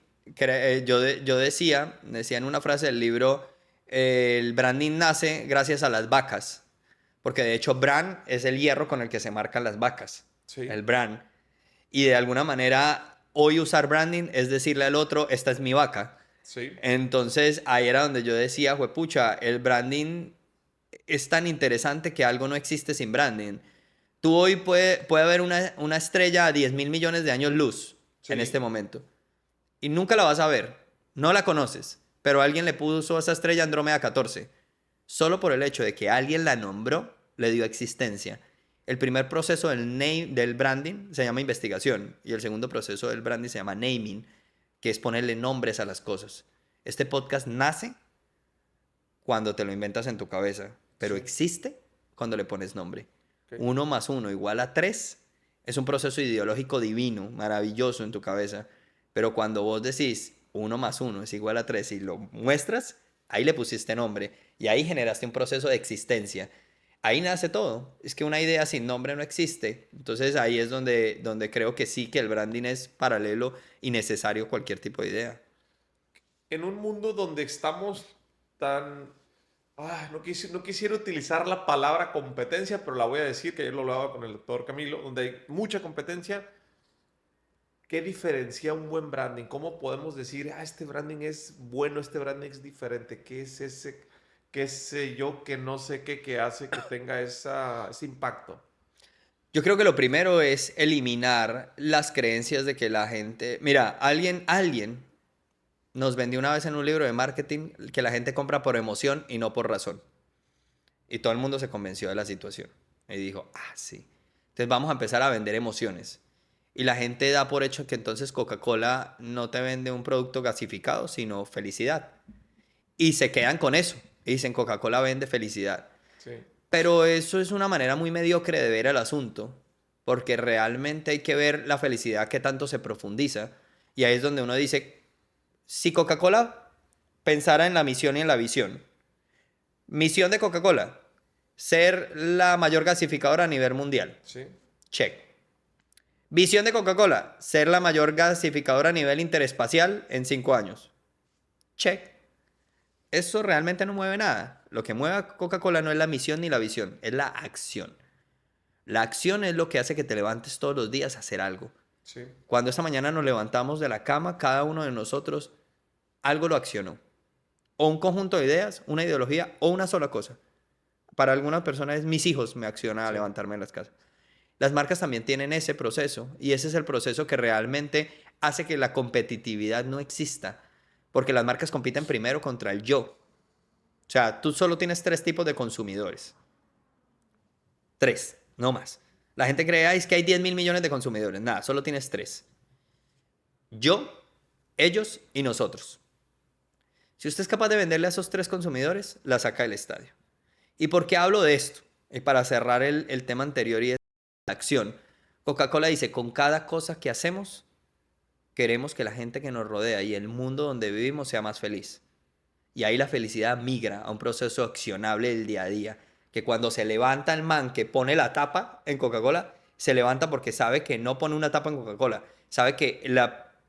yo decía en una frase del libro, el branding nace gracias a las vacas, porque de hecho brand es el hierro con el que se marcan las vacas, Sí. el brand. Y de alguna manera, hoy usar branding es decirle al otro, esta es mi vaca. Sí. Entonces ahí era donde yo decía, juepucha, el branding es tan interesante que algo no existe sin branding. Tú hoy puede haber una estrella a 10 mil millones de años luz Sí. en este momento. Y nunca la vas a ver. No la conoces. Pero alguien le puso a esa estrella Andrómeda 14. Solo por el hecho de que alguien la nombró, le dio existencia. El primer proceso del branding se llama investigación. Y el segundo proceso del branding se llama naming, que es ponerle nombres a las cosas. Este podcast nace cuando te lo inventas en tu cabeza, pero Sí. existe cuando le pones nombre. Ok. 1 más 1 igual a 3 es un proceso ideológico divino, maravilloso en tu cabeza. Pero cuando vos decís 1 más 1 es igual a 3 y lo muestras, ahí le pusiste nombre y ahí generaste un proceso de existencia. Ahí nace todo. Es que una idea sin nombre no existe. Entonces ahí es donde creo que sí, que el branding es paralelo y necesario a cualquier tipo de idea. En un mundo donde estamos tan... no quisiera utilizar la palabra competencia, pero la voy a decir, que ayer lo hablaba con el doctor Camilo, donde hay mucha competencia. ¿Qué diferencia un buen branding? ¿Cómo podemos decir, este branding es bueno, este branding es diferente? ¿Qué es ese, qué sé yo, que no sé qué, que hace que tenga ese impacto? Yo creo que lo primero es eliminar las creencias de que la gente... Mira, alguien nos vendió una vez en un libro de marketing que la gente compra por emoción y no por razón. Y todo el mundo se convenció de la situación. Y dijo, sí. Entonces vamos a empezar a vender emociones. Y la gente da por hecho que entonces Coca-Cola no te vende un producto gasificado, sino felicidad. Y se quedan con eso. Y dicen, Coca-Cola vende felicidad. Sí. Pero eso es una manera muy mediocre de ver el asunto, porque realmente hay que ver la felicidad que tanto se profundiza. Y ahí es donde uno dice, si Coca-Cola pensara en la misión y en la visión. Misión de Coca-Cola, ser la mayor gasificadora a nivel mundial. Sí. Check. Visión de Coca-Cola, ser la mayor gasificadora a nivel interespacial en 5 años. Check. Eso realmente no mueve nada. Lo que mueve a Coca-Cola no es la misión ni la visión, es la acción. La acción es lo que hace que te levantes todos los días a hacer algo. Sí. Cuando esta mañana nos levantamos de la cama, cada uno de nosotros algo lo accionó. O un conjunto de ideas, una ideología o una sola cosa. Para algunas personas es mis hijos me accionan a levantarme en las casas. Las marcas también tienen ese proceso y ese es el proceso que realmente hace que la competitividad no exista. Porque las marcas compiten primero contra el yo. O sea, tú solo tienes 3 tipos de consumidores. 3, no más. La gente cree, "Ay, es que hay 10.000 millones de consumidores". Nada, solo tienes 3. Yo, ellos y nosotros. Si usted es capaz de venderle a esos 3 consumidores, la saca del estadio. ¿Y por qué hablo de esto? Y para cerrar el tema anterior y es la acción. Coca-Cola dice, con cada cosa que hacemos, queremos que la gente que nos rodea y el mundo donde vivimos sea más feliz. Y ahí la felicidad migra a un proceso accionable del día a día. Que cuando se levanta el man que pone la tapa en Coca-Cola, se levanta porque sabe que no pone una tapa en Coca-Cola. Sabe que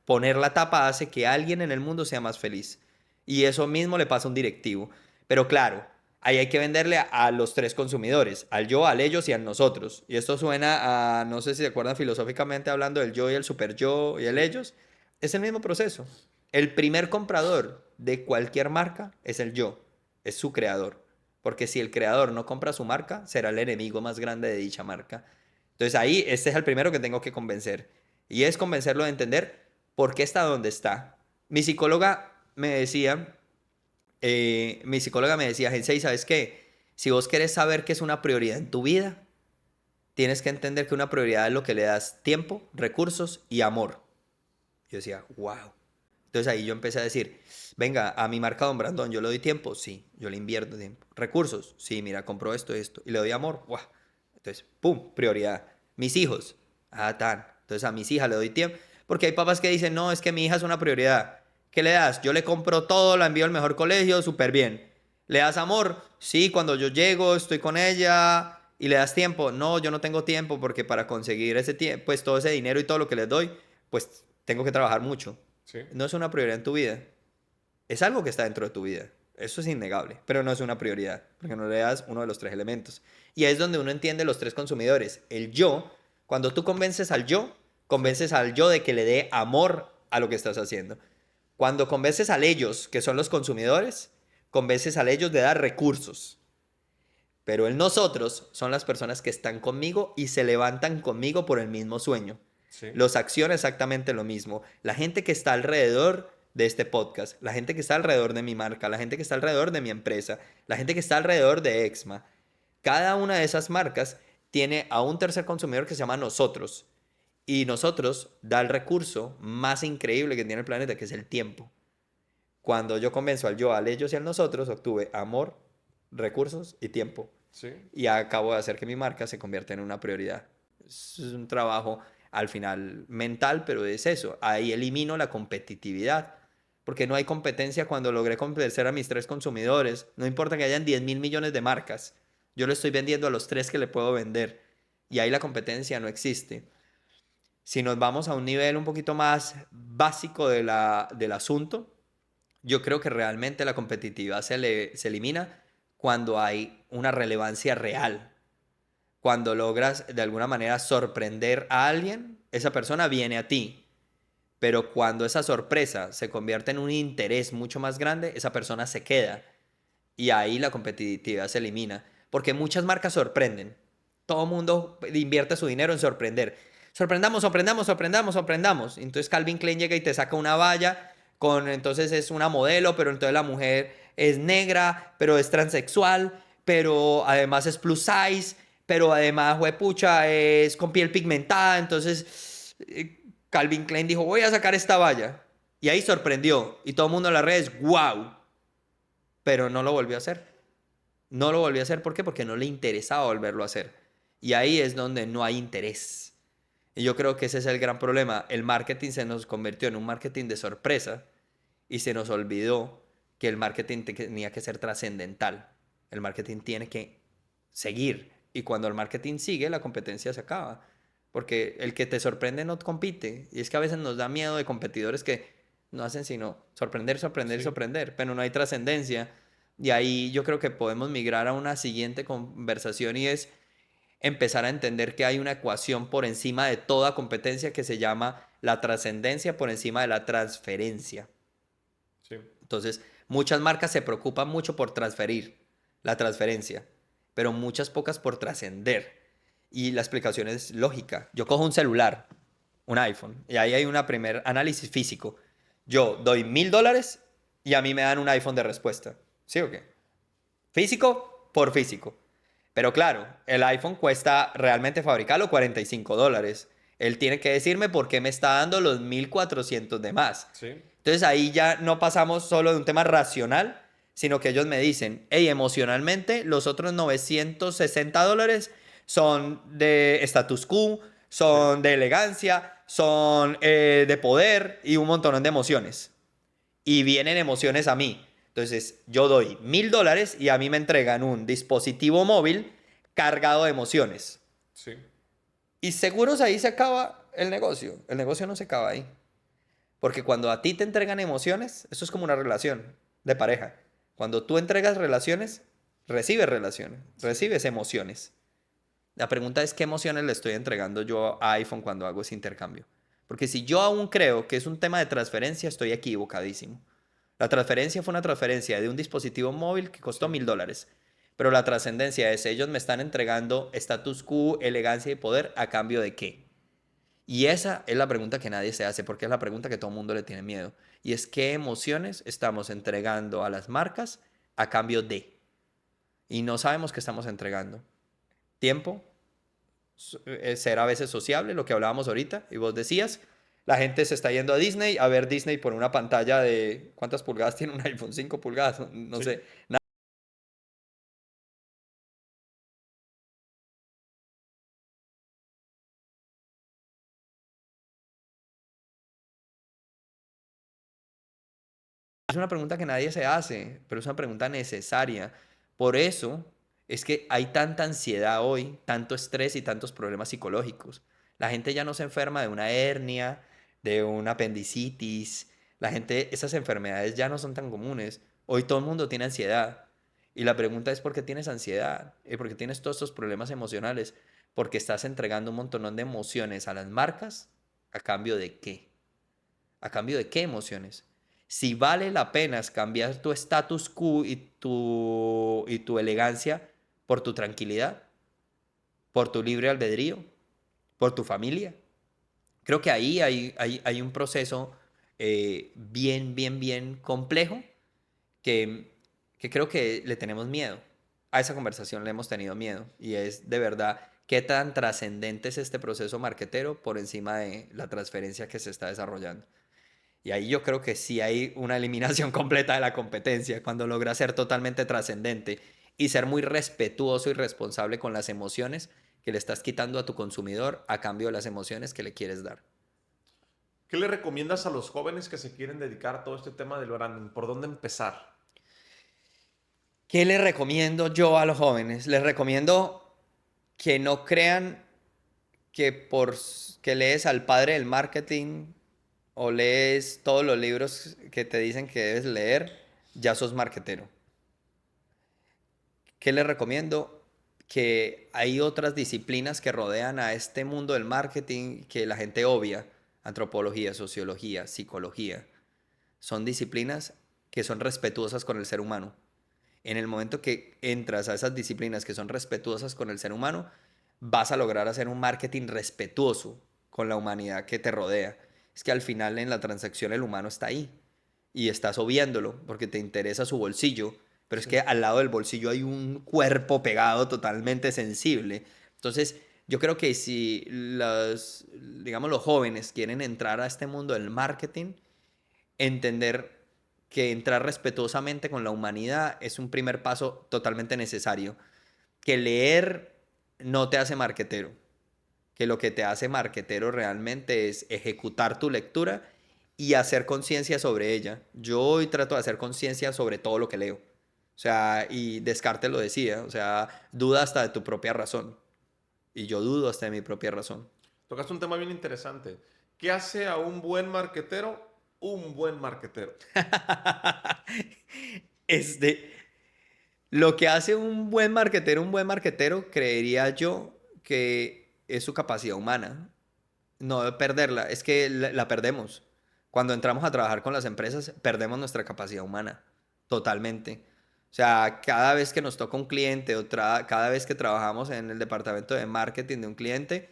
poner la tapa hace que alguien en el mundo sea más feliz. Y eso mismo le pasa a un directivo. Pero claro, ahí hay que venderle a los 3 consumidores. Al yo, al ellos y al nosotros. Y esto suena a, no sé si se acuerdan filosóficamente hablando del yo y el super yo y el ellos. Es el mismo proceso. El primer comprador de cualquier marca es el yo, es su creador. Porque si el creador no compra su marca, será el enemigo más grande de dicha marca. Entonces ahí, este es el primero que tengo que convencer. Y es convencerlo de entender por qué está donde está. Mi psicóloga me decía, Gensei, ¿sabes qué? Si vos querés saber qué es una prioridad en tu vida, tienes que entender que una prioridad es lo que le das tiempo, recursos y amor. Yo decía, wow. Entonces ahí yo empecé a decir, venga, a mi marca Don Brandon, ¿yo le doy tiempo? Sí, yo le invierto tiempo. ¿Recursos? Sí, mira, compro esto, esto. ¿Y le doy amor? ¡Wow! Entonces, ¡pum! Prioridad. Mis hijos. Ah, tan. Entonces a mis hijas le doy tiempo. Porque hay papás que dicen, no, es que mi hija es una prioridad. ¿Qué le das? Yo le compro todo, la envío al mejor colegio, súper bien. ¿Le das amor? Sí, cuando yo llego, estoy con ella. ¿Y le das tiempo? No, yo no tengo tiempo porque para conseguir ese tiempo, pues todo ese dinero y todo lo que les doy, pues tengo que trabajar mucho. Sí. No es una prioridad en tu vida. Es algo que está dentro de tu vida. Eso es innegable, pero no es una prioridad, porque no le das uno de los 3 elementos. Y ahí es donde uno entiende los 3 consumidores. El yo, cuando tú convences al yo de que le dé amor a lo que estás haciendo. Cuando convences al ellos, que son los consumidores, convences al ellos de dar recursos. Pero el nosotros son las personas que están conmigo y se levantan conmigo por el mismo sueño. Sí. Los acciona exactamente lo mismo. La gente que está alrededor de este podcast, la gente que está alrededor de mi marca, la gente que está alrededor de mi empresa, la gente que está alrededor de Exma, cada una de esas marcas tiene a un tercer consumidor que se llama nosotros. Y nosotros da el recurso más increíble que tiene el planeta, que es el tiempo. Cuando yo convenzo al yo, al ellos y al nosotros, obtuve amor, recursos y tiempo. Sí. Y acabo de hacer que mi marca se convierta en una prioridad. Es un trabajo al final mental, pero es eso. Ahí elimino la competitividad. Porque no hay competencia cuando logré convencer a mis 3 consumidores. No importa que hayan 10.000 millones de marcas. Yo le estoy vendiendo a los 3 que le puedo vender. Y ahí la competencia no existe. Si nos vamos a un nivel un poquito más básico del asunto, yo creo que realmente la competitividad se elimina cuando hay una relevancia real. Cuando logras de alguna manera sorprender a alguien, esa persona viene a ti. Pero cuando esa sorpresa se convierte en un interés mucho más grande, esa persona se queda. Y ahí la competitividad se elimina. Porque muchas marcas sorprenden. Todo el mundo invierte su dinero en sorprender. Sorprendamos, sorprendamos, sorprendamos, sorprendamos. Entonces Calvin Klein llega y te saca una valla entonces es una modelo, pero entonces la mujer es negra, pero es transexual, pero además es plus size, pero además, huepucha, es con piel pigmentada. Entonces Calvin Klein dijo, voy a sacar esta valla. Y ahí sorprendió. Y todo el mundo en las redes, wow. Pero no lo volvió a hacer. No lo volvió a hacer, ¿por qué? Porque no le interesaba volverlo a hacer. Y ahí es donde no hay interés. Y yo creo que ese es el gran problema. El marketing se nos convirtió en un marketing de sorpresa y se nos olvidó que el marketing tenía que ser trascendental. El marketing tiene que seguir. Y cuando el marketing sigue, la competencia se acaba. Porque el que te sorprende no compite. Y es que a veces nos da miedo de competidores que no hacen sino sorprender, sorprender, Sí. sorprender. Pero no hay trascendencia. Y ahí yo creo que podemos migrar a una siguiente conversación y es empezar a entender que hay una ecuación por encima de toda competencia que se llama la trascendencia por encima de la transferencia. Sí. Entonces, muchas marcas se preocupan mucho por transferir la transferencia. pero muchas pocas por trascender. Y la explicación es lógica. Yo cojo un celular, un iPhone, y ahí hay un primer análisis físico. Yo doy $1000 y a mí me dan un iPhone de respuesta. ¿Sí o qué? Físico por físico. Pero claro, el iPhone cuesta realmente fabricarlo $45. Él tiene que decirme por qué me está dando los 1400 de más. Sí. Entonces ahí ya no pasamos solo de un tema racional, sino que ellos me dicen, hey, emocionalmente los otros $960 son de status quo, son de elegancia, son de poder y un montón de emociones. Y vienen emociones a mí. Entonces yo doy $1000 y a mí me entregan un dispositivo móvil cargado de emociones. Sí. Y seguros ahí se acaba el negocio. El negocio no se acaba ahí. Porque cuando a ti te entregan emociones, eso es como una relación de pareja. Cuando tú entregas relaciones, recibes emociones. La pregunta es qué emociones le estoy entregando yo a iPhone cuando hago ese intercambio. Porque si yo aún creo que es un tema de transferencia, estoy equivocadísimo. La transferencia fue una transferencia de un dispositivo móvil que costó Sí. $1000. Pero la trascendencia es, ellos me están entregando status quo, elegancia y poder a cambio de qué. Y esa es la pregunta que nadie se hace, porque es la pregunta que todo el mundo le tiene miedo. Y es qué emociones estamos entregando a las marcas a cambio de. Y no sabemos qué estamos entregando. Tiempo, ser a veces sociable, lo que hablábamos ahorita, y vos decías, la gente se está yendo a Disney a ver Disney por una pantalla de, ¿cuántas pulgadas tiene un iPhone? 5 pulgadas, no Sí. sé. Es una pregunta que nadie se hace, pero es una pregunta necesaria. Por eso es que hay tanta ansiedad hoy, tanto estrés y tantos problemas psicológicos. La gente ya no se enferma de una hernia, de una apendicitis. La gente, esas enfermedades ya no son tan comunes. Hoy todo el mundo tiene ansiedad. Y la pregunta es por qué tienes ansiedad y por qué tienes todos estos problemas emocionales. Porque estás entregando un montón de emociones a las marcas a cambio de qué. ¿A cambio de qué emociones? Si vale la pena cambiar tu status quo y tu elegancia por tu tranquilidad, por tu libre albedrío, por tu familia. Creo que ahí hay un proceso bien complejo que, que creo que le tenemos miedo. A esa conversación le hemos tenido miedo. Y es de verdad qué tan trascendente es este proceso marketero por encima de la transferencia que se está desarrollando. Y ahí yo creo que sí hay una eliminación completa de la competencia cuando logra ser totalmente trascendente y ser muy respetuoso y responsable con las emociones que le estás quitando a tu consumidor a cambio de las emociones que le quieres dar. ¿Qué le recomiendas a los jóvenes que se quieren dedicar a todo este tema del branding? ¿Por dónde empezar? ¿Qué le recomiendo yo a los jóvenes? Les recomiendo que no crean que que lees al padre del marketing o lees todos los libros que te dicen que debes leer, ya sos marketero. ¿Qué les recomiendo? Que hay otras disciplinas que rodean a este mundo del marketing que la gente obvia. Antropología, sociología, psicología. Son disciplinas que son respetuosas con el ser humano. En el momento que entras a esas disciplinas que son respetuosas con el ser humano, vas a lograr hacer un marketing respetuoso con la humanidad que te rodea. Es que al final en la transacción el humano está ahí y estás obviándolo porque te interesa su bolsillo, pero es Sí. que al lado del bolsillo hay un cuerpo pegado totalmente sensible. Entonces, yo creo que si digamos, los jóvenes quieren entrar a este mundo del marketing, entender que entrar respetuosamente con la humanidad es un primer paso totalmente necesario. Que leer no te hace marquetero, que lo que te hace marquetero realmente es ejecutar tu lectura y hacer conciencia sobre ella. Yo hoy trato de hacer conciencia sobre todo lo que leo. O sea, y Descartes lo decía, o sea, duda hasta de tu propia razón. Y yo dudo hasta de mi propia razón. Tocaste un tema bien interesante. ¿Qué hace a un buen marquetero un buen marquetero? Este, lo que hace un buen marquetero, creería yo que es su capacidad humana. No perderla, es que la perdemos. Cuando entramos a trabajar con las empresas, perdemos nuestra capacidad humana, totalmente. O O sea, cada vez que nos toca un cliente o cada vez que trabajamos en el departamento de marketing de un cliente,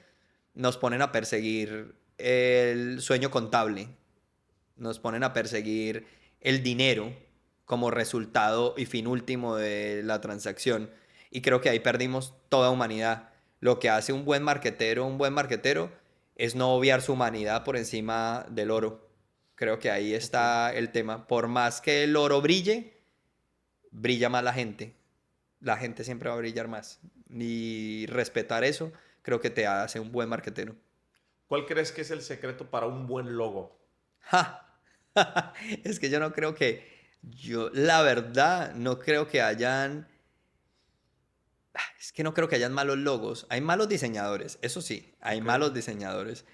nos ponen a perseguir el sueño contable, nos ponen a perseguir el dinero como resultado y fin último de la transacción. Y creo que ahí perdimos toda humanidad. Lo que hace un buen marquetero, es no obviar su humanidad por encima del oro. Creo que ahí Ok. está el tema. Por más que el oro brille, brilla más la gente. La gente siempre va a brillar más. Y respetar eso, creo que te hace un buen marquetero. ¿Cuál crees que es el secreto para un buen logo? ¡Ja! Es que yo no creo que, yo la verdad no creo que hayan, es que no creo que hayan malos logos. Hay malos diseñadores, eso sí, hay Ok. malos diseñadores.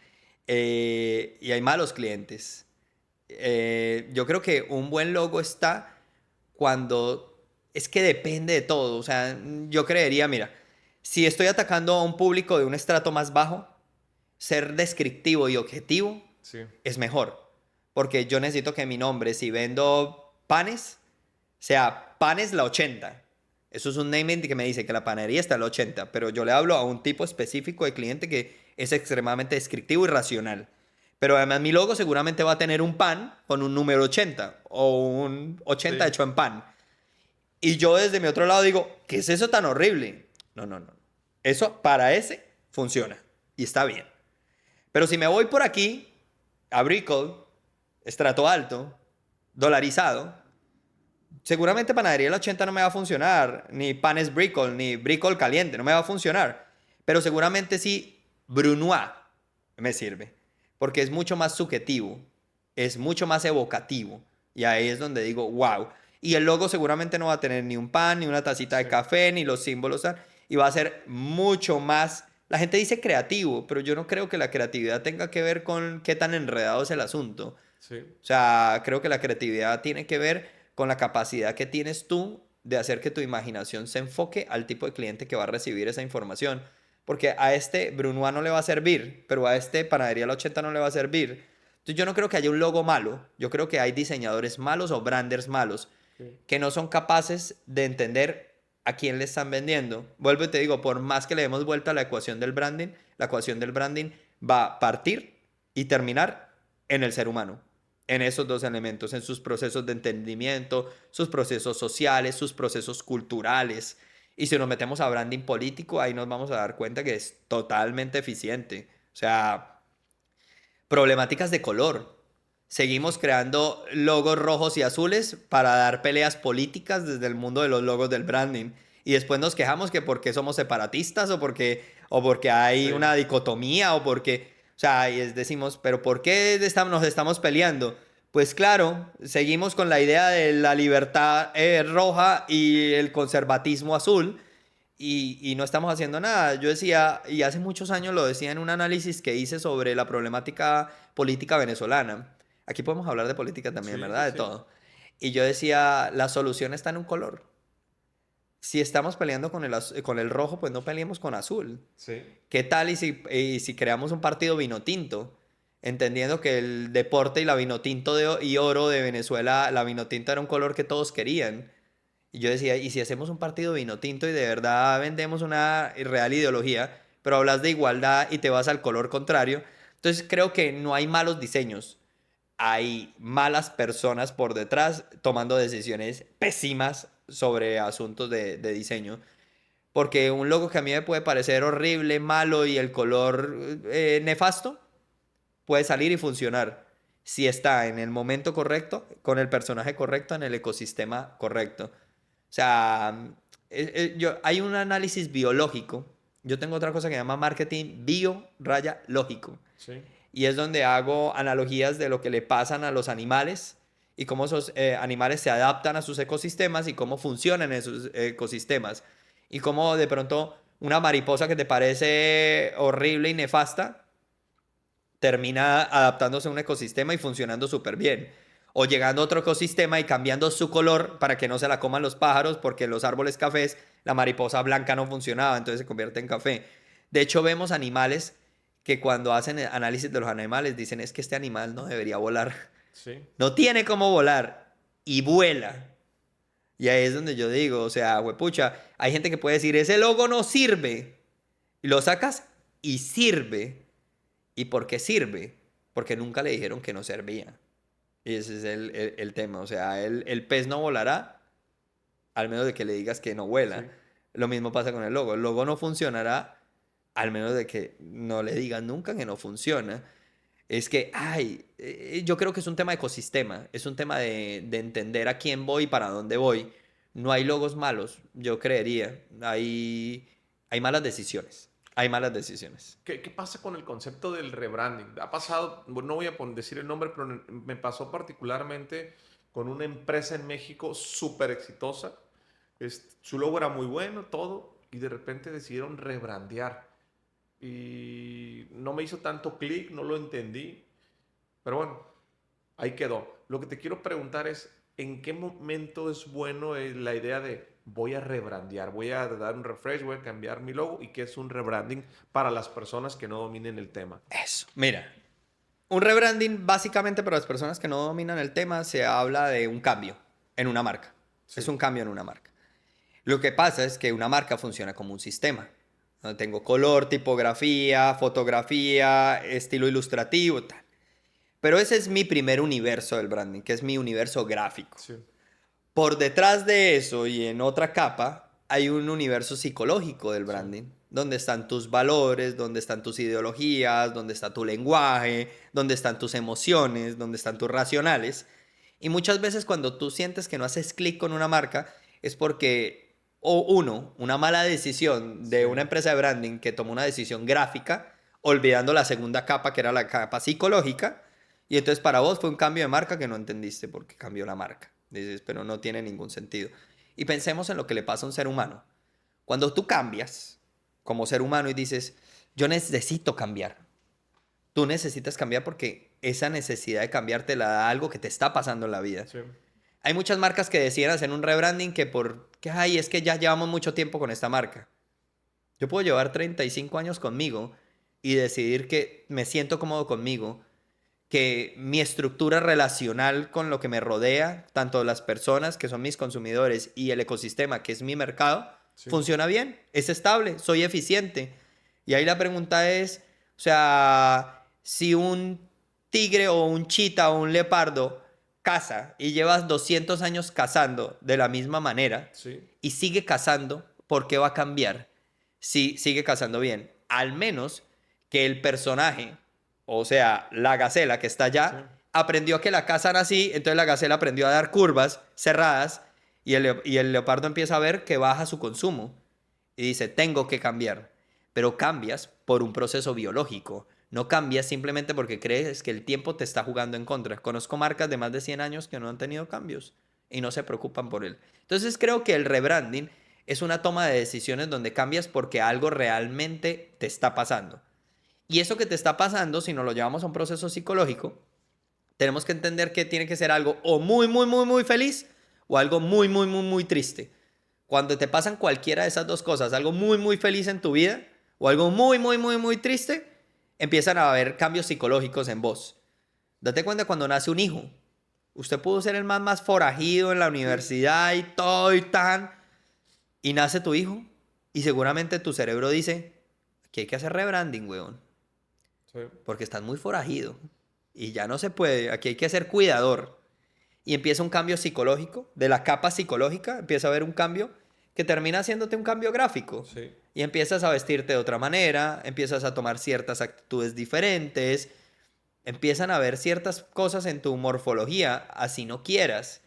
Y hay malos clientes. Yo creo que un buen logo está cuando, es que depende de todo. O sea, yo creería, mira, si estoy atacando a un público de un estrato más bajo, ser descriptivo y objetivo Sí. es mejor. Porque yo necesito que mi nombre, si vendo panes, sea panes la 80. Eso es un naming que me dice que la panadería está a la 80, pero yo le hablo a un tipo específico de cliente que es extremadamente descriptivo y racional. Pero además mi logo seguramente va a tener un pan con un número 80 o un 80 Sí. hecho en pan. Y yo desde mi otro lado digo, ¿qué es eso tan horrible? No, no, no. Eso para ese funciona y está bien. Pero si me voy por aquí, a Brickle, estrato alto, dolarizado, seguramente panadería el 80 no me va a funcionar, ni panes Brickle, ni Brickle caliente, no me va a funcionar. Pero seguramente sí, Brunois me sirve, porque es mucho más subjetivo, es mucho más evocativo. Y ahí es donde digo, wow. Y el logo seguramente no va a tener ni un pan, ni una tacita de Sí. café, ni los símbolos, y va a ser mucho más. La gente dice creativo, pero yo no creo que la creatividad tenga que ver con qué tan enredado es el asunto. Sí. O sea, creo que la creatividad tiene que ver con la capacidad que tienes tú de hacer que tu imaginación se enfoque al tipo de cliente que va a recibir esa información. Porque a este Brunois no le va a servir, pero a este Panadería La 80 no le va a servir. Entonces yo no creo que haya un logo malo. Yo creo que hay diseñadores malos o branders malos Sí. que no son capaces de entender a quién le están vendiendo. Vuelvo y te digo, por más que le demos vuelta a la ecuación del branding, la ecuación del branding va a partir y terminar en el ser humano, en esos dos elementos, en sus procesos de entendimiento, sus procesos sociales, sus procesos culturales. Y si nos metemos a branding político, ahí nos vamos a dar cuenta que es totalmente eficiente. O sea, problemáticas de color. Seguimos creando logos rojos y azules para dar peleas políticas desde el mundo de los logos del branding. Y después nos quejamos que porque somos separatistas o porque hay Sí. una dicotomía o porque, o sea, decimos, pero ¿por qué nos estamos peleando? Pues claro, seguimos con la idea de la libertad roja y el conservatismo azul y no estamos haciendo nada. Yo decía, y hace muchos años lo decía en un análisis que hice sobre la problemática política venezolana. Aquí podemos hablar de política también, Sí, ¿verdad? sí, De sí. todo. Y yo decía, la solución está en un color. Si estamos peleando con el rojo, pues no peleemos con azul. Sí. ¿Qué tal y si creamos un partido vino tinto? Entendiendo que el deporte y la vino tinto y oro de Venezuela, la vino tinto era un color que todos querían. Y yo decía, ¿y si hacemos un partido vino tinto y de verdad vendemos una real ideología, pero hablas de igualdad y te vas al color contrario? Entonces creo que no hay malos diseños, hay malas personas por detrás tomando decisiones pésimas sobre asuntos de diseño. Porque un logo que a mí me puede parecer horrible, malo y el color nefasto, puede salir y funcionar si está en el momento correcto, con el personaje correcto, en el ecosistema correcto. O sea, hay un análisis biológico. Yo tengo otra cosa que se llama marketing bio-lógico. Sí. Y es donde hago analogías de lo que le pasan a los animales y cómo esos animales se adaptan a sus ecosistemas y cómo funcionan esos ecosistemas. Y cómo de pronto una mariposa que te parece horrible y nefasta termina adaptándose a un ecosistema y funcionando súper bien. O llegando a otro ecosistema y cambiando su color para que no se la coman los pájaros, porque en los árboles cafés la mariposa blanca no funcionaba, entonces se convierte en café. De hecho, vemos animales que cuando hacen análisis de los animales dicen es que este animal no debería volar. Sí. No tiene cómo volar y vuela. Y ahí es donde yo digo, o sea, huepucha, hay gente que puede decir, ese logo no sirve. Y lo sacas y sirve. ¿Y por qué sirve? Porque nunca le dijeron que no servía. Y ese es el tema. O sea, el pez no volará al menos de que le digas que no vuela. Sí. Lo mismo pasa con el logo. El logo no funcionará al menos de que no le digas nunca que no funciona. Es que, yo creo que es un tema de ecosistema, es un tema de entender a quién voy y para dónde voy. No hay logos malos, yo creería. Hay malas decisiones. Hay malas decisiones. ¿Qué pasa con el concepto del rebranding? Ha pasado, bueno, no voy a decir el nombre, pero me pasó particularmente con una empresa en México súper exitosa. Su logo era muy bueno, todo, y de repente decidieron rebrandear. Y no me hizo tanto clic, no lo entendí, pero bueno, ahí quedó. Lo que te quiero preguntar es, ¿en qué momento es bueno la idea de voy a rebrandear, voy a dar un refresh, voy a cambiar mi logo y qué es un rebranding para las personas que no dominen el tema? Eso. Mira, un rebranding básicamente para las personas que no dominan el tema se habla de un cambio en una marca. Es Sí, un cambio en una marca. Lo que pasa es que una marca funciona como un sistema. Donde tengo color, tipografía, fotografía, estilo ilustrativo, tal. Pero ese es mi primer universo del branding, que es mi universo gráfico. sí, Por detrás de eso y en otra capa hay un universo psicológico del sí, branding, donde están tus valores, donde están tus ideologías, donde está tu lenguaje, donde están tus emociones, donde están tus racionales. Y muchas veces cuando tú sientes que no haces clic con una marca es porque, o uno, una mala decisión de sí. una empresa de branding que tomó una decisión gráfica, olvidando la segunda capa que era la capa psicológica, y entonces para vos fue un cambio de marca que no entendiste porque cambió la marca. Dices, pero no tiene ningún sentido. Y pensemos en lo que le pasa a un ser humano. Cuando tú cambias como ser humano y dices, yo necesito cambiar. Tú necesitas cambiar porque esa necesidad de cambiar te la da algo que te está pasando en la vida. Sí. Hay muchas marcas que deciden hacer un rebranding que es que ya llevamos mucho tiempo con esta marca. Yo puedo llevar 35 años conmigo y decidir que me siento cómodo conmigo, que mi estructura relacional con lo que me rodea, tanto las personas que son mis consumidores y el ecosistema que es mi mercado, Sí. funciona bien, es estable, soy eficiente. Y ahí la pregunta es, o sea, si un tigre o un chita o un leopardo caza y llevas 200 años cazando de la misma manera Sí. y sigue cazando, ¿por qué va a cambiar? Si sigue cazando bien. Al menos que el personaje, o sea, la gacela que está Sí. allá, aprendió que la cazan así, entonces la gacela aprendió a dar curvas cerradas y el leopardo empieza a ver que baja su consumo y dice, tengo que cambiar. Pero cambias por un proceso biológico. No cambias simplemente porque crees que el tiempo te está jugando en contra. Conozco marcas de más de 100 años que no han tenido cambios y no se preocupan por él. Entonces creo que el rebranding es una toma de decisiones donde cambias porque algo realmente te está pasando. Y eso que te está pasando, si nos lo llevamos a un proceso psicológico, tenemos que entender que tiene que ser algo o muy, muy, muy, muy feliz o algo muy, muy, muy, muy triste. Cuando te pasan cualquiera de esas dos cosas, algo muy, muy feliz en tu vida o algo muy, muy, muy, muy triste, empiezan a haber cambios psicológicos en vos. Date cuenta cuando nace un hijo. Usted pudo ser el más forajido en la universidad y todo y tan, y nace tu hijo y seguramente tu cerebro dice que hay que hacer rebranding, weón, Sí. porque estás muy forajido y ya no se puede, aquí hay que ser cuidador. Y empieza un cambio psicológico, de la capa psicológica, empieza a haber un cambio que termina haciéndote un cambio gráfico. Sí. Y empiezas a vestirte de otra manera, empiezas a tomar ciertas actitudes diferentes, empiezan a haber ciertas cosas en tu morfología, así no quieras.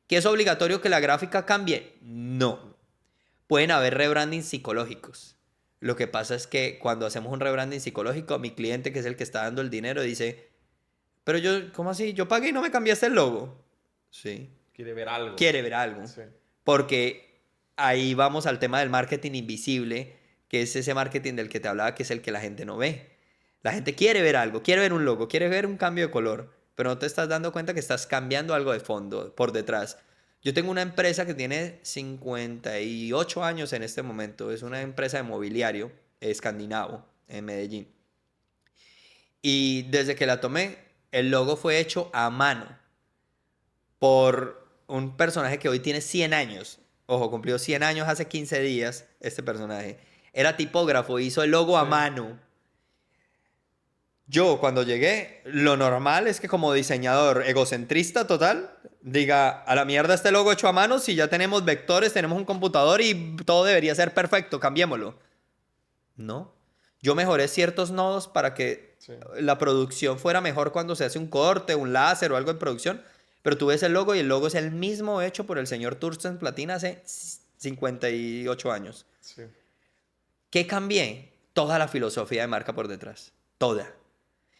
¿Que es obligatorio que la gráfica cambie? No. Pueden haber rebranding psicológicos. Lo que pasa es que cuando hacemos un rebranding psicológico, mi cliente, que es el que está dando el dinero, dice, pero yo, ¿cómo así? Yo pagué y no me cambiaste el logo. Sí. Quiere ver algo. Quiere ver algo. Sí. Porque ahí vamos al tema del marketing invisible, que es ese marketing del que te hablaba, que es el que la gente no ve. La gente quiere ver algo, quiere ver un logo, quiere ver un cambio de color, pero no te estás dando cuenta que estás cambiando algo de fondo, por detrás. Yo tengo una empresa que tiene 58 años en este momento, es una empresa de mobiliario escandinavo en Medellín. Y desde que la tomé, el logo fue hecho a mano por un personaje que hoy tiene 100 años. Ojo, cumplió 100 años hace 15 días este personaje. Era tipógrafo, hizo el logo a mano. Yo cuando llegué, lo normal es que como diseñador egocentrista total, diga, a la mierda este logo hecho a mano, si ya tenemos vectores, tenemos un computador y todo debería ser perfecto, cambiémoslo. No. Yo mejoré ciertos nodos para que la producción fuera mejor cuando se hace un corte, un láser o algo en producción. Pero tú ves el logo y el logo es el mismo hecho por el señor Thorsten Platin hace 58 años. Sí. ¿Qué cambié? Toda la filosofía de marca por detrás. Toda.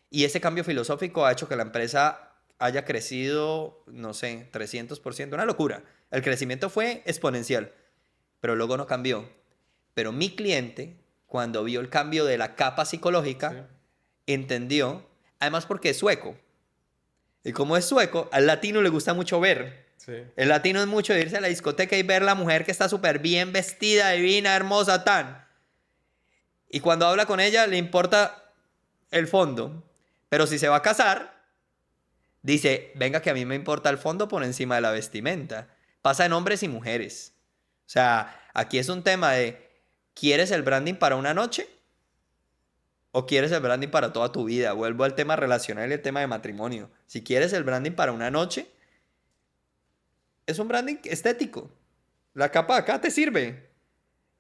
Y ese cambio filosófico ha hecho que la empresa haya crecido, no sé, 300%. Una locura. El crecimiento fue exponencial. Pero el logo no cambió. Pero mi cliente, cuando vio el cambio de la capa psicológica, entendió, además porque es sueco. Y como es sueco, al latino le gusta mucho ver. Sí. El latino es mucho de irse a la discoteca y ver la mujer que está súper bien vestida, divina, hermosa, tan. Y cuando habla con ella le importa el fondo. Pero si se va a casar, dice, venga que a mí me importa el fondo por encima de la vestimenta. Pasa en hombres y mujeres. O sea, aquí es un tema de, ¿quieres el branding para una noche? ¿O quieres el branding para toda tu vida? Vuelvo al tema relacional y el tema de matrimonio. Si quieres el branding para una noche, es un branding estético. La capa de acá te sirve.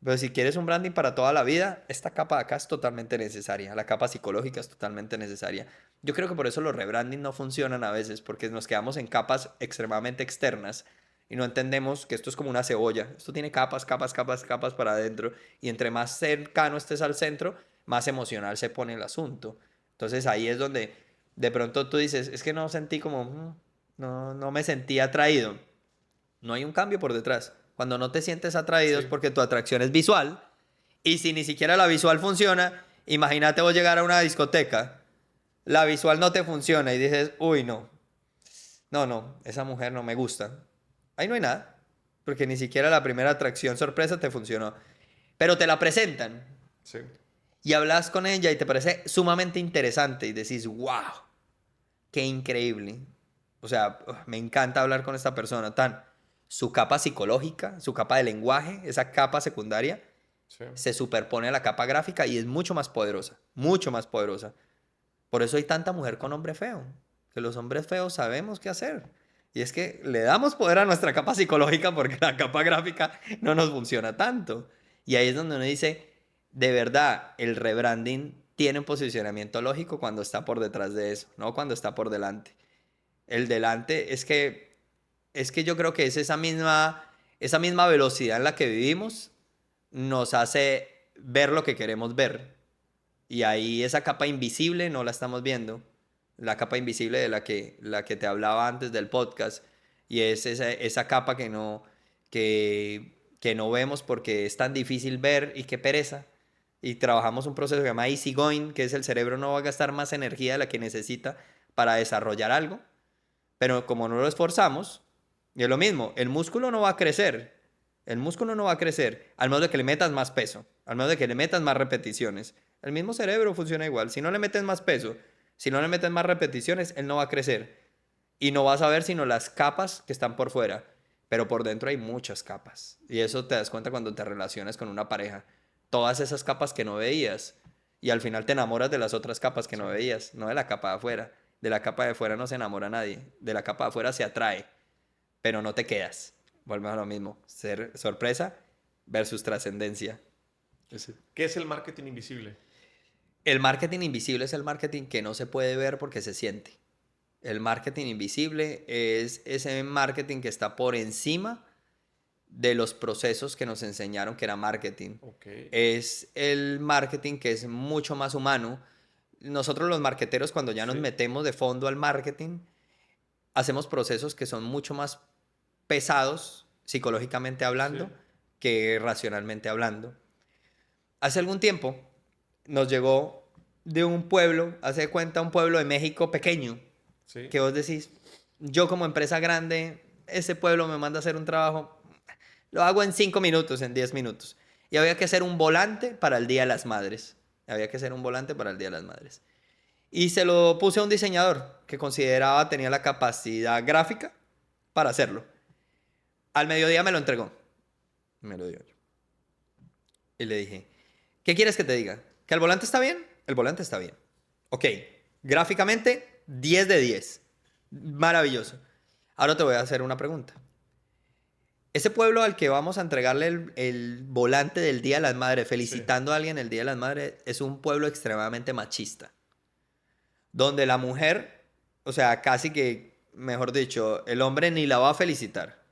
Pero si quieres un branding para toda la vida, esta capa de acá es totalmente necesaria. La capa psicológica es totalmente necesaria. Yo creo que por eso los rebranding no funcionan a veces, porque nos quedamos en capas extremadamente externas y no entendemos que esto es como una cebolla. Esto tiene capas, capas, capas, capas para adentro. Y entre más cercano estés al centro, más emocional se pone el asunto. Entonces ahí es donde de pronto tú dices, es que no sentí como, no me sentí atraído. No hay un cambio por detrás. Cuando no te sientes atraído es porque tu atracción es visual. Y si ni siquiera la visual funciona, imagínate vos llegar a una discoteca, la visual no te funciona y dices, uy, no, esa mujer no me gusta. Ahí no hay nada, porque ni siquiera la primera atracción sorpresa te funcionó. Pero te la presentan. Sí. Y hablas con ella y te parece sumamente interesante y decís, wow, qué increíble. O sea, me encanta hablar con esta persona. Su capa psicológica, su capa de lenguaje, esa capa secundaria, se superpone a la capa gráfica y es mucho más poderosa, mucho más poderosa. Por eso hay tanta mujer con hombre feo, que los hombres feos sabemos qué hacer. Y es que le damos poder a nuestra capa psicológica porque la capa gráfica no nos funciona tanto. Y ahí es donde uno dice, de verdad, el rebranding tiene un posicionamiento lógico cuando está por detrás de eso, no cuando está por delante. El delante es que yo creo que es esa misma velocidad en la que vivimos nos hace ver lo que queremos ver. Y ahí esa capa invisible no la estamos viendo. La capa invisible de la que te hablaba antes del podcast. Y es esa capa que no vemos porque es tan difícil ver y qué pereza. Y trabajamos un proceso que se llama easy going, que es el cerebro no va a gastar más energía de la que necesita para desarrollar algo. Pero como no lo esforzamos, y es lo mismo, el músculo no va a crecer. El músculo no va a crecer al menos de que le metas más peso, al menos de que le metas más repeticiones. El mismo cerebro funciona igual. Si no le metes más peso, si no le metes más repeticiones, él no va a crecer. Y no vas a ver sino las capas que están por fuera. Pero por dentro hay muchas capas. Y eso te das cuenta cuando te relacionas con una pareja. Todas esas capas que no veías. Y al final te enamoras de las otras capas que no veías, no de la capa de afuera. De la capa de afuera no se enamora nadie. De la capa de afuera se atrae. Pero no te quedas. Volvemos a lo mismo. Ser sorpresa versus trascendencia. ¿Qué es el marketing invisible? El marketing invisible es el marketing que no se puede ver porque se siente. El marketing invisible es ese marketing que está por encima de los procesos que nos enseñaron que era marketing. Okay. Es el marketing que es mucho más humano. Nosotros los marketeros, cuando ya nos metemos de fondo al marketing, hacemos procesos que son mucho más pesados psicológicamente hablando que racionalmente hablando. Hace algún tiempo nos llegó de un pueblo, hace de cuenta un pueblo de México pequeño, que vos decís, yo como empresa grande, ese pueblo me manda a hacer un trabajo, lo hago en 5 minutos, en 10 minutos. Y había que hacer un volante para el Día de las Madres. Y se lo puse a un diseñador que consideraba tenía la capacidad gráfica para hacerlo. Al mediodía me lo entregó. Me lo dio yo. Y le dije, ¿qué quieres que te diga? ¿Que el volante está bien? El volante está bien. Ok, gráficamente, 10 de 10. Maravilloso. Ahora te voy a hacer una pregunta. Ese pueblo al que vamos a entregarle el volante del Día de las Madres, felicitando a alguien el Día de las Madres, es un pueblo extremadamente machista. Donde la mujer, o sea, casi que, mejor dicho, el hombre ni la va a felicitar.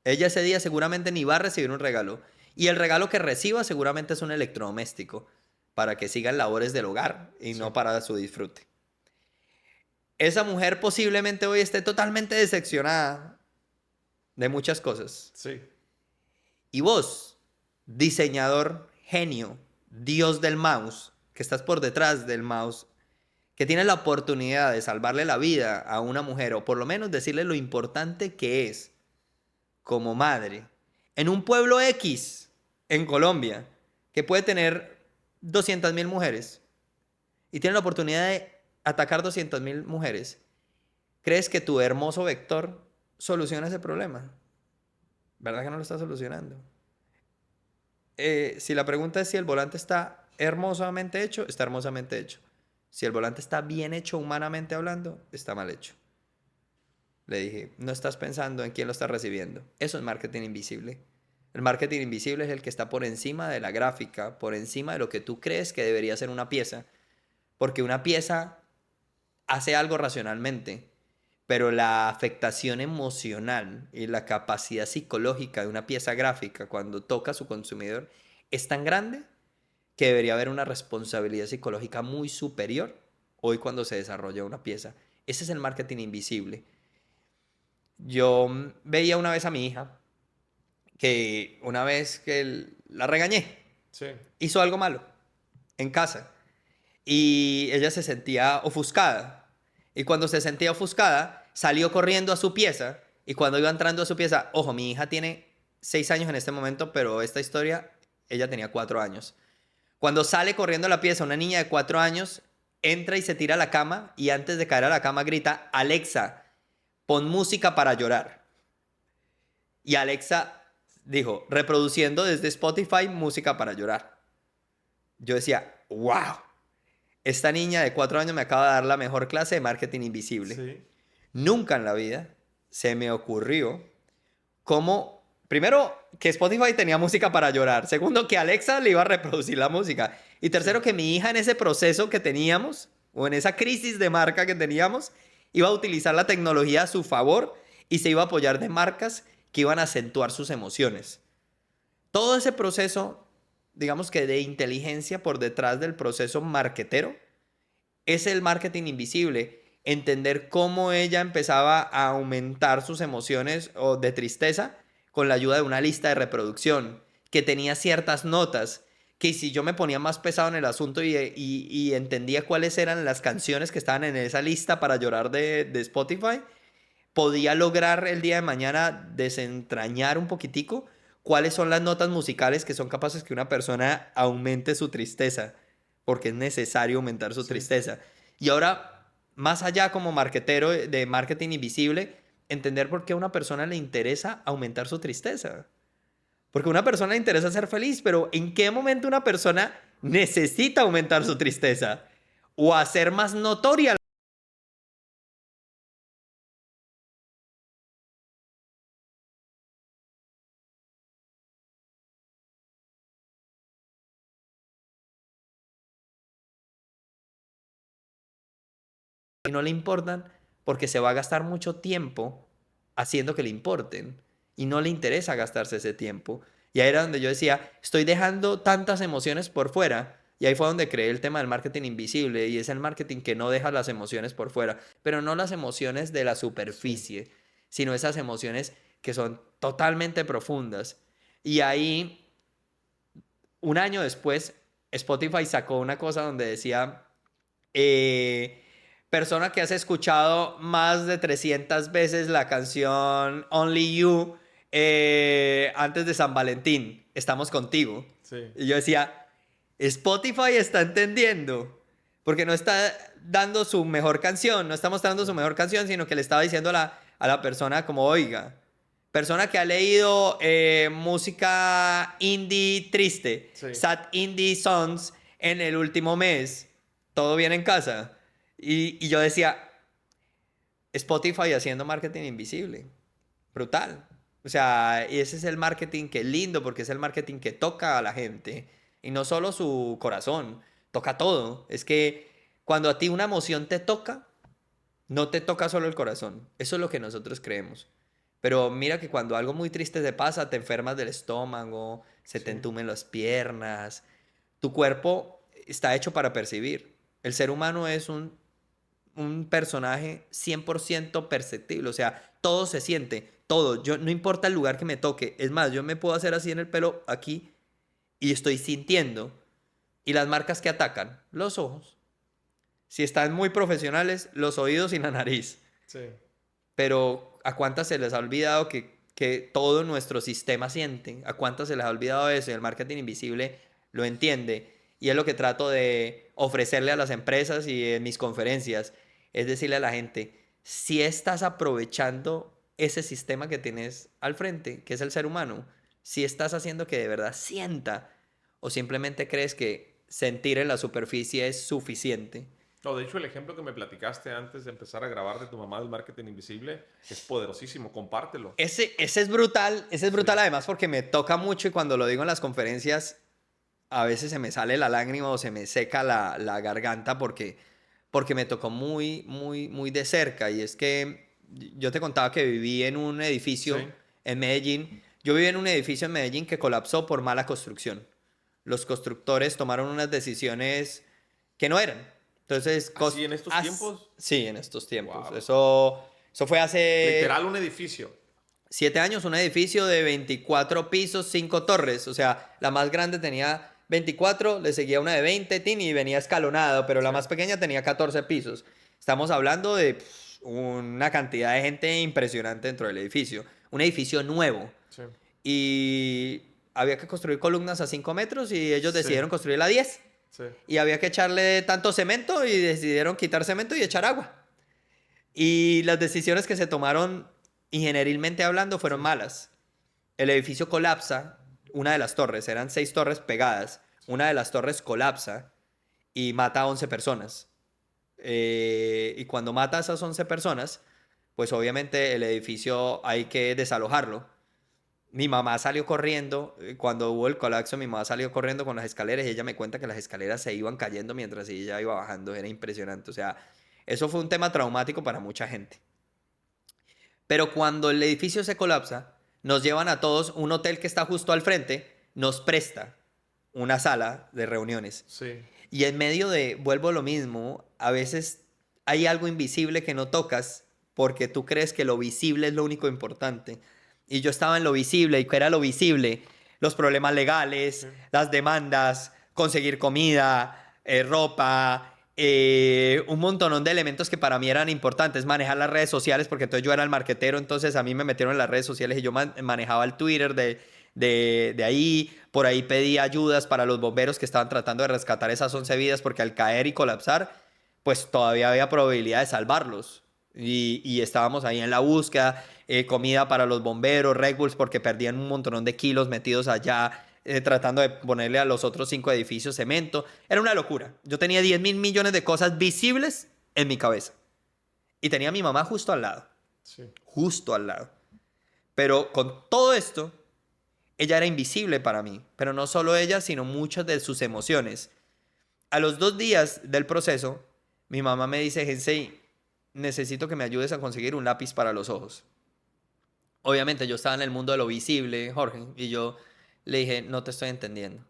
Ella ese día seguramente ni va a recibir un regalo. Y el regalo que reciba seguramente es un electrodoméstico para que sigan labores del hogar y no para su disfrute. Esa mujer posiblemente hoy esté totalmente decepcionada de muchas cosas. Sí. Y vos, diseñador, genio, dios del mouse, que estás por detrás del mouse, que tienes la oportunidad de salvarle la vida a una mujer, o por lo menos decirle lo importante que es como madre, en un pueblo X, en Colombia, que puede tener 200.000 mujeres, y tiene la oportunidad de atacar 200.000 mujeres, ¿crees que tu hermoso vector soluciona ese problema? ¿Verdad que no lo está solucionando? Si la pregunta es si el volante está hermosamente hecho, está hermosamente hecho. Si el volante está bien hecho humanamente hablando, está mal hecho. Le dije, no estás pensando en quién lo está recibiendo. Eso es marketing invisible. El marketing invisible es el que está por encima de la gráfica, por encima de lo que tú crees que debería ser una pieza. Porque una pieza hace algo racionalmente, pero la afectación emocional y la capacidad psicológica de una pieza gráfica cuando toca a su consumidor es tan grande que debería haber una responsabilidad psicológica muy superior hoy cuando se desarrolla una pieza. Ese es el marketing invisible. Yo veía una vez a mi hija que una vez que la regañé, hizo algo malo en casa y ella se sentía ofuscada. Y cuando se sentía ofuscada, salió corriendo a su pieza y cuando iba entrando a su pieza, ojo, mi hija tiene 6 años en este momento, pero esta historia, ella tenía 4 años. Cuando sale corriendo a la pieza, una niña de 4 años entra y se tira a la cama y antes de caer a la cama grita, Alexa, pon música para llorar. Y Alexa dijo, reproduciendo desde Spotify música para llorar. Yo decía, wow, esta niña de 4 años me acaba de dar la mejor clase de marketing invisible. Sí. Nunca en la vida se me ocurrió cómo, primero, que Spotify tenía música para llorar. Segundo, que Alexa le iba a reproducir la música. Y tercero, que mi hija en ese proceso que teníamos, o en esa crisis de marca que teníamos, iba a utilizar la tecnología a su favor y se iba a apoyar de marcas que iban a acentuar sus emociones. Todo ese proceso, digamos que de inteligencia por detrás del proceso marketero, es el marketing invisible. Entender cómo ella empezaba a aumentar sus emociones o de tristeza con la ayuda de una lista de reproducción que tenía ciertas notas, que si yo me ponía más pesado en el asunto y entendía cuáles eran las canciones que estaban en esa lista para llorar de Spotify, podía lograr el día de mañana desentrañar un poquitico cuáles son las notas musicales que son capaces que una persona aumente su tristeza, porque es necesario aumentar su tristeza. Y ahora, más allá como marketero de marketing invisible, entender por qué a una persona le interesa aumentar su tristeza. Porque a una persona le interesa ser feliz, pero ¿en qué momento una persona necesita aumentar su tristeza? O hacer más notoria. Y no le importan porque se va a gastar mucho tiempo haciendo que le importen y no le interesa gastarse ese tiempo. Y ahí era donde yo decía, estoy dejando tantas emociones por fuera. Y ahí fue donde creé el tema del marketing invisible y es el marketing que no deja las emociones por fuera, pero no las emociones de la superficie, sino esas emociones que son totalmente profundas. Y ahí, un año después, Spotify sacó una cosa donde decía... persona que has escuchado más de 300 veces la canción Only You antes de San Valentín. Estamos contigo. Sí. Y yo decía, Spotify está entendiendo. Porque no está dando su mejor canción. No está mostrando su mejor canción, sino que le estaba diciendo a la persona como, oiga, Persona que ha leído música indie triste, Sí. sad indie songs en el último mes, todo bien en casa. Y yo decía, Spotify haciendo marketing invisible. Brutal. O sea, y ese es el marketing que es lindo porque es el marketing que toca a la gente. Y no solo su corazón, toca todo. Es que cuando a ti una emoción te toca, no te toca solo el corazón. Eso es lo que nosotros creemos. Pero mira que cuando algo muy triste te pasa, te enfermas del estómago, se te Sí. entumen las piernas. Tu cuerpo está hecho para percibir. El ser humano es un personaje 100% perceptible. O sea, todo se siente, todo. Yo, no importa el lugar que me toque. Es más, yo me puedo hacer así en el pelo aquí y estoy sintiendo. Y las marcas que atacan, los ojos. Si están muy profesionales, los oídos y la nariz. Sí. Pero ¿a cuántas se les ha olvidado que todo nuestro sistema siente? ¿A cuántas se les ha olvidado eso? Y el marketing invisible lo entiende. Y es lo que trato de ofrecerle a las empresas y en mis conferencias. Es decirle a la gente, si estás aprovechando ese sistema que tienes al frente, que es el ser humano, si estás haciendo que de verdad sienta o simplemente crees que sentir en la superficie es suficiente. No, de hecho, el ejemplo que me platicaste antes de empezar a grabar de tu mamá del marketing invisible es poderosísimo. Compártelo. Ese es brutal además porque me toca mucho y cuando lo digo en las conferencias a veces se me sale la lágrima o se me seca la garganta porque me tocó muy de cerca. Y es que yo te contaba que viví en un edificio Sí. en Medellín. Yo viví en un edificio en Medellín que colapsó por mala construcción. Los constructores tomaron unas decisiones que no eran. Entonces, ¿Así en estos tiempos? sí, en estos tiempos. Wow. Eso fue hace Literal, un edificio. 7 años, un edificio de 24 pisos, 5 torres. O sea, la más grande tenía 24, le seguía una de 20, tin, y venía escalonado, pero la Sí. más pequeña tenía 14 pisos. Estamos hablando de una cantidad de gente impresionante dentro del edificio. Un edificio nuevo. Sí. Y había que construir columnas a 5 metros y ellos Sí. decidieron construir a 10. Sí. Y había que echarle tanto cemento y decidieron quitar cemento y echar agua. Y las decisiones que se tomaron ingenierilmente hablando fueron malas. El edificio colapsa, una de las torres, eran 6 torres pegadas, una de las torres colapsa y mata a 11 personas. Y cuando mata a esas 11 personas, pues obviamente el edificio hay que desalojarlo. Mi mamá salió corriendo, cuando hubo el colapso, mi mamá salió corriendo con las escaleras y ella me cuenta que las escaleras se iban cayendo mientras ella iba bajando, era impresionante. O sea, eso fue un tema traumático para mucha gente. Pero cuando el edificio se colapsa, nos llevan a todos, un hotel que está justo al frente, nos presta una sala de reuniones. Sí. Y en medio de, vuelvo a lo mismo, a veces hay algo invisible que no tocas porque tú crees que lo visible es lo único importante. Y yo estaba en lo visible, ¿y qué era lo visible? Los problemas legales, las demandas, conseguir comida, ropa, un montón de elementos que para mí eran importantes. Manejar las redes sociales, porque entonces yo era el marquetero, entonces a mí me metieron en las redes sociales y yo manejaba el Twitter de ahí. Por ahí pedí ayudas para los bomberos que estaban tratando de rescatar esas 11 vidas, porque al caer y colapsar, pues todavía había probabilidad de salvarlos. Y estábamos ahí en la búsqueda, comida para los bomberos, Red Bulls, porque perdían un montón de kilos metidos allá, tratando de ponerle a los otros 5 edificios cemento. Era una locura. Yo tenía 10.000 millones de cosas visibles en mi cabeza. Y tenía a mi mamá justo al lado. Sí. Justo al lado. Pero con todo esto, ella era invisible para mí. Pero no solo ella, sino muchas de sus emociones. A los 2 días del proceso, mi mamá me dice, Gensei, necesito que me ayudes a conseguir un lápiz para los ojos. Obviamente yo estaba en el mundo de lo visible, Jorge, y yo le dije, no te estoy entendiendo.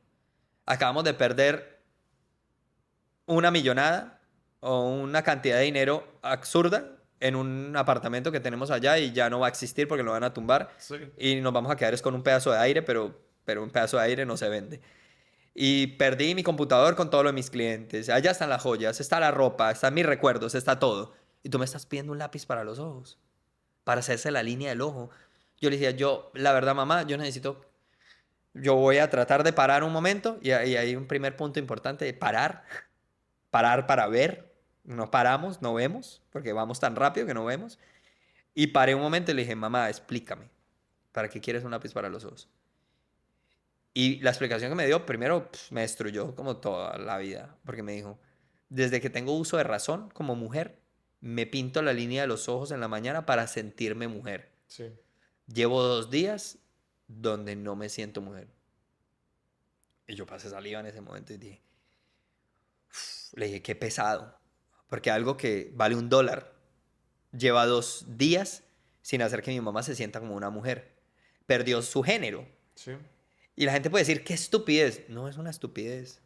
Acabamos de perder una millonada o una cantidad de dinero absurda en un apartamento que tenemos allá y ya no va a existir porque lo van a tumbar Sí. y nos vamos a quedar es con un pedazo de aire, pero un pedazo de aire no se vende. Y perdí mi computador con todos los de mis clientes. Allá están las joyas, está la ropa, están mis recuerdos, está todo. Y tú me estás pidiendo un lápiz para los ojos, para hacerse la línea del ojo. Yo le decía, la verdad, mamá, yo voy a tratar de parar un momento. Y hay un primer punto importante, parar para ver. No paramos, no vemos, porque vamos tan rápido que no vemos. Y paré un momento y le dije, mamá, explícame. ¿Para qué quieres un lápiz para los ojos? Y la explicación que me dio, primero, me destruyó como toda la vida, porque me dijo, desde que tengo uso de razón como mujer, me pinto la línea de los ojos en la mañana para sentirme mujer. Sí. Llevo 2 días donde no me siento mujer. Y yo pasé saliva en ese momento y dije, le dije, qué pesado, porque algo que vale $1 lleva 2 días sin hacer que mi mamá se sienta como una mujer. Perdió su género. Sí. Y la gente puede decir, qué estupidez. No es una estupidez.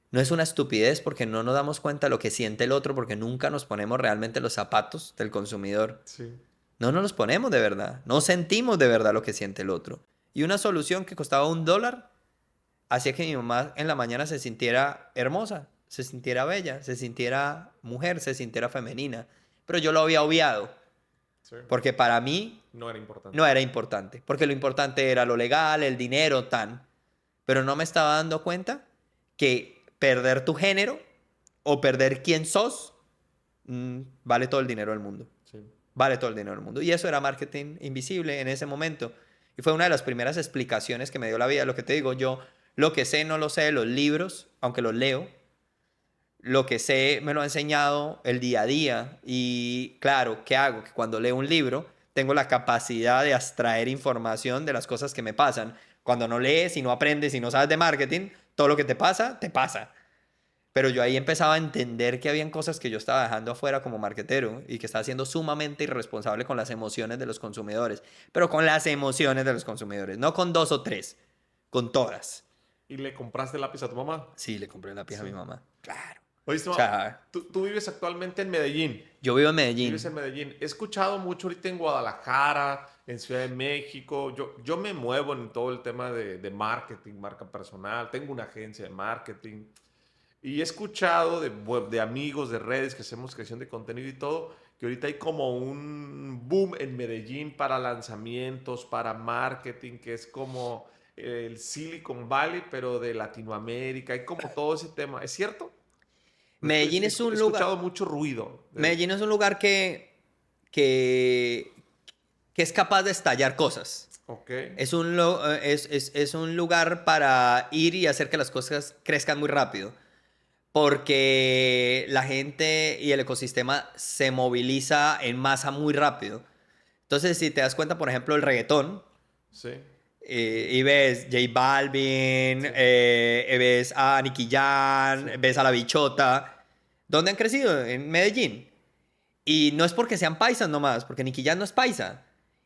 No es una estupidez porque no nos damos cuenta de lo que siente el otro, porque nunca nos ponemos realmente los zapatos del consumidor. Sí. No nos los ponemos de verdad. No sentimos de verdad lo que siente el otro. Y una solución que costaba $1 hacía que mi mamá en la mañana se sintiera hermosa, se sintiera bella, se sintiera mujer, se sintiera femenina. Pero yo lo había obviado. Sí. Porque para mí No era importante. no era importante. Porque lo importante era lo legal, el dinero, tan. Pero no me estaba dando cuenta que perder tu género o perder quién sos vale todo el dinero del mundo. Sí. Vale todo el dinero del mundo. Y eso era marketing invisible en ese momento. Y fue una de las primeras explicaciones que me dio la vida. Lo que te digo, yo lo que sé no lo sé de los libros, aunque los leo. Lo que sé me lo ha enseñado el día a día. Y claro, ¿qué hago? Que cuando leo un libro tengo la capacidad de abstraer información de las cosas que me pasan. Cuando no lees y no aprendes y no sabes de marketing, todo lo que te pasa, te pasa. Pero yo ahí empezaba a entender que habían cosas que yo estaba dejando afuera como marketero y que estaba siendo sumamente irresponsable con las emociones de los consumidores. Pero con las emociones de los consumidores, no con 2 o 3, con todas. ¿Y le compraste lápiz a tu mamá? Sí, le compré la pija Sí. a mi mamá. Claro. Oíste, O sea, tú vives actualmente en Medellín. yo vivo en Medellín. Vives en Medellín. He escuchado mucho ahorita en Guadalajara, en Ciudad de México. Yo me muevo en todo el tema de marketing, marca personal. Tengo una agencia de marketing. Y he escuchado de amigos, de redes que hacemos creación de contenido y todo, que ahorita hay como un boom en Medellín para lanzamientos, para marketing, que es como el Silicon Valley, pero de Latinoamérica. Hay como todo ese tema. ¿Es cierto? Medellín es un He lugar. escuchado mucho ruido. Medellín es un lugar que es capaz de estallar cosas. Ok. Es un lugar para ir y hacer que las cosas crezcan muy rápido. Porque la gente y el ecosistema se moviliza en masa muy rápido. Entonces, si te das cuenta, por ejemplo, el reggaetón, Sí. y ves J Balvin, Sí. ves a Nicky Jam, Sí. ves a La Bichota, ¿dónde han crecido? En Medellín. Y no es porque sean paisas nomás, porque Nicky Jam no es paisa.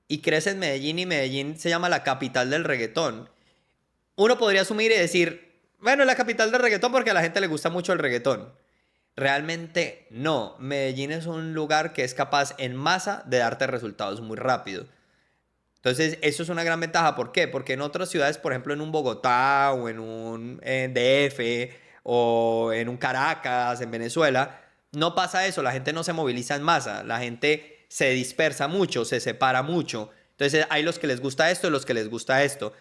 Y crece en Medellín y Medellín se llama la capital del reggaetón. Uno podría asumir y decir, bueno, es la capital del reggaetón porque a la gente le gusta mucho el reggaetón. Realmente no. Medellín es un lugar que es capaz en masa de darte resultados muy rápido. Entonces, eso es una gran ventaja. ¿Por qué? Porque en otras ciudades, por ejemplo, en un Bogotá o en un DF o en un Caracas, en Venezuela, no pasa eso. La gente no se moviliza en masa. La gente se dispersa mucho, se separa mucho. Entonces, hay los que les gusta esto y los que les gusta esto.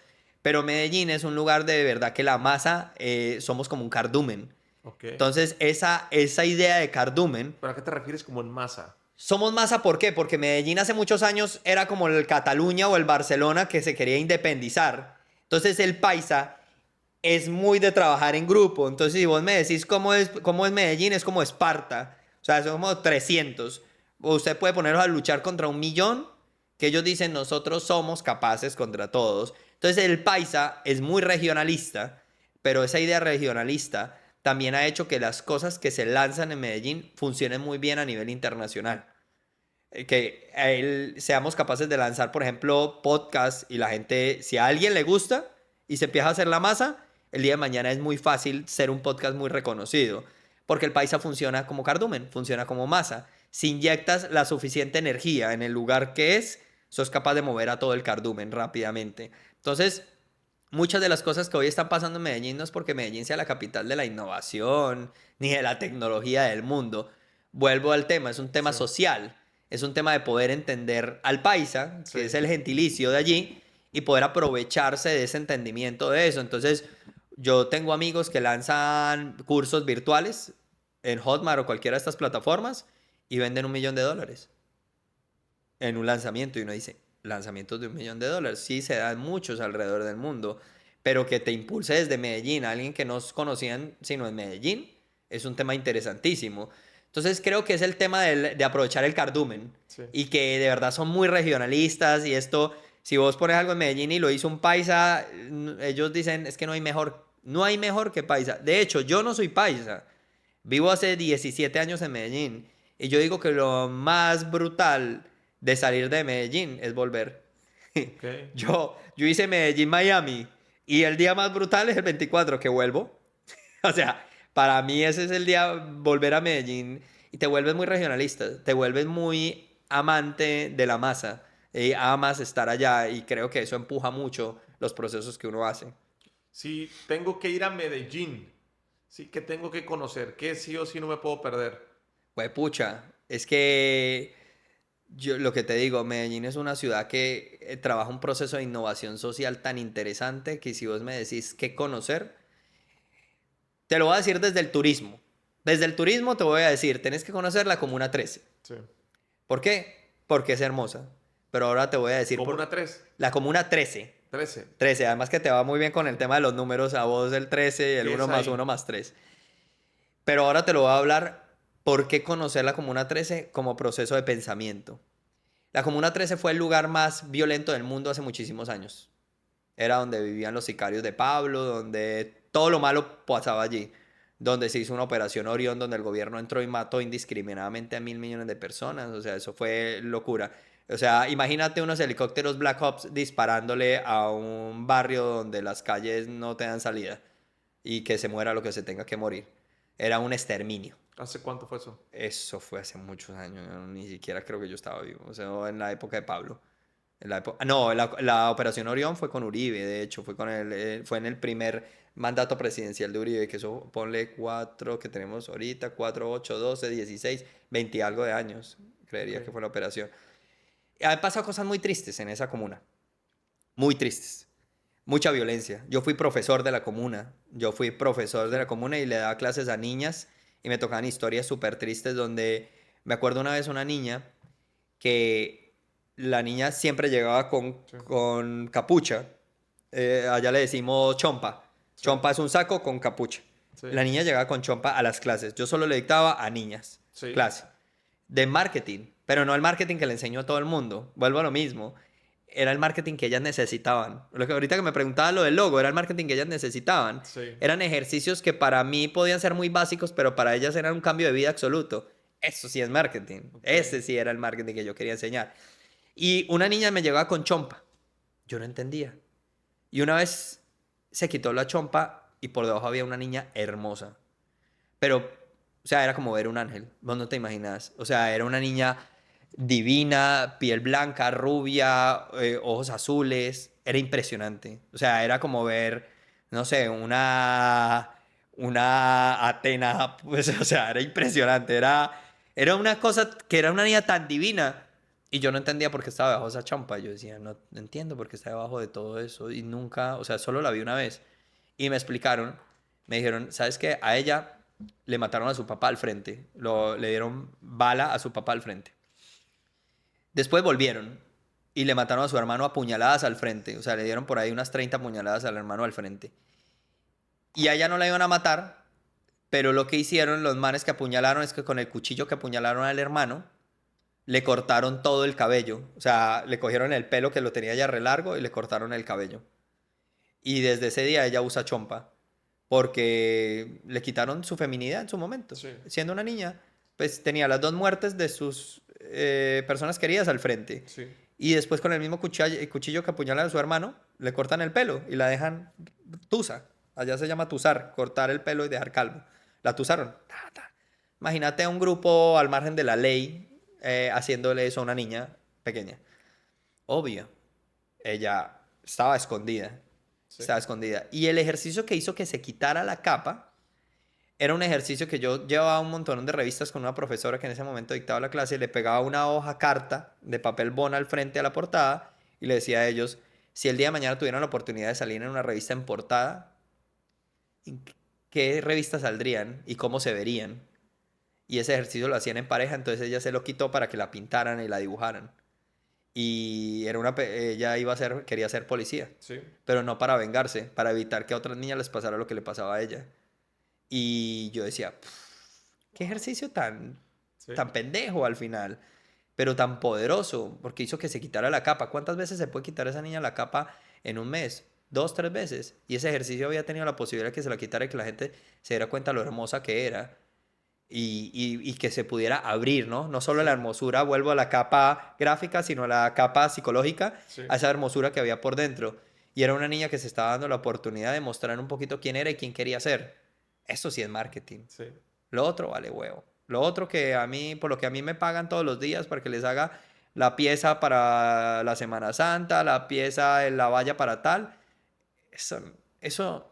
Pero Medellín es un lugar de verdad que la masa somos como un cardumen. Ok. Entonces, esa idea de cardumen. ¿Pero a qué te refieres como en masa? Somos masa, ¿por qué? Porque Medellín hace muchos años era como el Cataluña o el Barcelona que se quería independizar. Entonces el paisa es muy de trabajar en grupo. Entonces si vos me decís cómo es Medellín, es como Esparta. O sea, somos 300. Usted puede ponerlos a luchar contra 1.000.000, que ellos dicen nosotros somos capaces contra todos. Entonces el paisa es muy regionalista, pero esa idea regionalista también ha hecho que las cosas que se lanzan en Medellín funcionen muy bien a nivel internacional. Que seamos capaces de lanzar, por ejemplo, podcasts y la gente, si a alguien le gusta y se empieza a hacer la masa, el día de mañana es muy fácil ser un podcast muy reconocido. Porque el paisa funciona como cardumen, funciona como masa. Si inyectas la suficiente energía en el lugar que es, sos capaz de mover a todo el cardumen rápidamente. Entonces, muchas de las cosas que hoy están pasando en Medellín no es porque Medellín sea la capital de la innovación ni de la tecnología del mundo. Vuelvo al tema, es un tema Sí. social. Es un tema de poder entender al paisa, que Sí. es el gentilicio de allí, y poder aprovecharse de ese entendimiento de eso. Entonces, yo tengo amigos que lanzan cursos virtuales en Hotmart o cualquiera de estas plataformas y venden $1.000.000 en un lanzamiento y uno dice, lanzamientos de $1 millón. Sí, se dan muchos alrededor del mundo, pero que te impulse desde Medellín, alguien que no conocían sino en Medellín, es un tema interesantísimo. Entonces creo que es el tema de aprovechar el cardumen Sí. y que de verdad son muy regionalistas y esto, si vos pones algo en Medellín y lo hizo un paisa, ellos dicen es que no hay mejor que paisa. De hecho, yo no soy paisa, vivo hace 17 años en Medellín y yo digo que lo más brutal de salir de Medellín es volver. Ok. Yo hice Medellín-Miami y el día más brutal es el 24 que vuelvo. O sea, para mí ese es el día volver a Medellín y te vuelves muy regionalista, te vuelves muy amante de la masa, amas estar allá y creo que eso empuja mucho los procesos que uno hace. Si tengo que ir a Medellín, sí, que tengo que conocer, que sí o sí no me puedo perder. Pues pucha, es que yo lo que te digo, Medellín es una ciudad que trabaja un proceso de innovación social tan interesante que si vos me decís qué conocer, te lo voy a decir desde el turismo. Desde el turismo te voy a decir, tenés que conocer la Comuna 13. Sí. ¿Por qué? Porque es hermosa. Pero ahora te voy a decir Como por una 3, la Comuna 13. 13. 13, además que te va muy bien con el tema de los números, a vos el 13 y el ¿Qué es 1 más ahí? 1 más 3. Pero ahora te lo voy a hablar por qué conocer la Comuna 13 como proceso de pensamiento. La Comuna 13 fue el lugar más violento del mundo hace muchísimos años. Era donde vivían los sicarios de Pablo, donde todo lo malo pasaba allí. Donde se hizo una operación Orión, donde el gobierno entró y mató indiscriminadamente a 1.000 millones de personas. O sea, eso fue locura. O sea, imagínate unos helicópteros Black Ops disparándole a un barrio donde las calles no te dan salida y que se muera lo que se tenga que morir. Era un exterminio. ¿Hace cuánto fue eso? Eso fue hace muchos años. Yo ni siquiera creo que yo estaba vivo. O sea, en la época de Pablo. No, la Operación Orión fue con Uribe, de hecho, fue en el primer mandato presidencial de Uribe, que eso ponle 4 que tenemos ahorita, 4, 8, 12, 16, 20 y algo de años, creería que Ok. fue la operación. Y han pasado cosas muy tristes en esa comuna, muy tristes, mucha violencia. Yo fui profesor de la comuna, y le daba clases a niñas y me tocaban historias súper tristes donde me acuerdo una vez una niña que la niña siempre llegaba Sí. con capucha. Allá le decimos chompa. Sí. Chompa es un saco con capucha. Sí. La niña llegaba con chompa a las clases. Yo solo le dictaba a niñas. Sí. Clase. De marketing. Pero no el marketing que le enseñó a todo el mundo. Vuelvo a lo mismo. Era el marketing que ellas necesitaban. Lo que ahorita que me preguntaba lo del logo, era el marketing que ellas necesitaban. Sí. Eran ejercicios que para mí podían ser muy básicos, pero para ellas eran un cambio de vida absoluto. Eso sí es marketing. Ok. Ese sí era el marketing que yo quería enseñar. Y una niña me llegaba con chompa. Yo no entendía. Y una vez se quitó la chompa y por debajo había una niña hermosa. Pero, o sea, era como ver un ángel. Vos no te imaginas. O sea, era una niña divina, piel blanca, rubia, ojos azules. Era impresionante. O sea, era como ver, no sé, una Atena. Pues, o sea, era impresionante. Era una cosa que era una niña tan divina. Y yo no entendía por qué estaba debajo de esa chompa. Yo decía, no entiendo por qué está debajo de todo eso. Y nunca, o sea, solo la vi una vez. Y me explicaron, me dijeron, ¿sabes qué? A ella le mataron a su papá al frente. Le dieron bala a su papá al frente. Después volvieron y le mataron a su hermano a puñaladas al frente. O sea, le dieron por ahí unas 30 puñaladas al hermano al frente. Y a ella no la iban a matar, pero lo que hicieron los manes que apuñalaron es que con el cuchillo que apuñalaron al hermano, le cortaron todo el cabello. O sea, le cogieron el pelo que lo tenía ya re largo y le cortaron el cabello. Y desde ese día ella usa chompa. Porque le quitaron su feminidad en su momento. Sí. Siendo una niña, pues tenía las dos muertes de sus personas queridas al frente. Sí. Y después con el mismo cuchillo que apuñalan a su hermano, le cortan el pelo y la dejan tusa. Allá se llama tusar, cortar el pelo y dejar calvo. La tusaron. Ta, ta. Imagínate a un grupo al margen de la ley haciéndole eso a una niña pequeña. Obvio, ella estaba escondida. Sí. Estaba escondida. Y el ejercicio que hizo que se quitara la capa era un ejercicio que yo llevaba un montón de revistas con una profesora que en ese momento dictaba la clase, le pegaba una hoja carta de papel bond al frente a la portada y le decía a ellos, si el día de mañana tuvieran la oportunidad de salir en una revista en portada, ¿en qué revistas saldrían y cómo se verían? Y ese ejercicio lo hacían en pareja, entonces ella se lo quitó para que la pintaran y la dibujaran. y ella quería ser policía, Sí. pero no para vengarse, para evitar que a otras niñas les pasara lo que le pasaba a ella. Y yo decía, qué ejercicio Sí. tan pendejo al final, pero tan poderoso, porque hizo que se quitara la capa. ¿Cuántas veces se puede quitar a esa niña la capa en un mes? 2, 3 veces. Y ese ejercicio había tenido la posibilidad de que se la quitara y que la gente se diera cuenta de lo hermosa que era. Y que se pudiera abrir, ¿no? No solo la Sí. hermosura, vuelvo a la capa gráfica, sino a la capa psicológica, Sí. a esa hermosura que había por dentro. Y era una niña que se estaba dando la oportunidad de mostrar un poquito quién era y quién quería ser. Eso sí es marketing. Sí. Lo otro vale huevo. Lo otro que a mí, por lo que a mí me pagan todos los días para que les haga la pieza para la Semana Santa, la pieza en la valla para tal, eso, eso,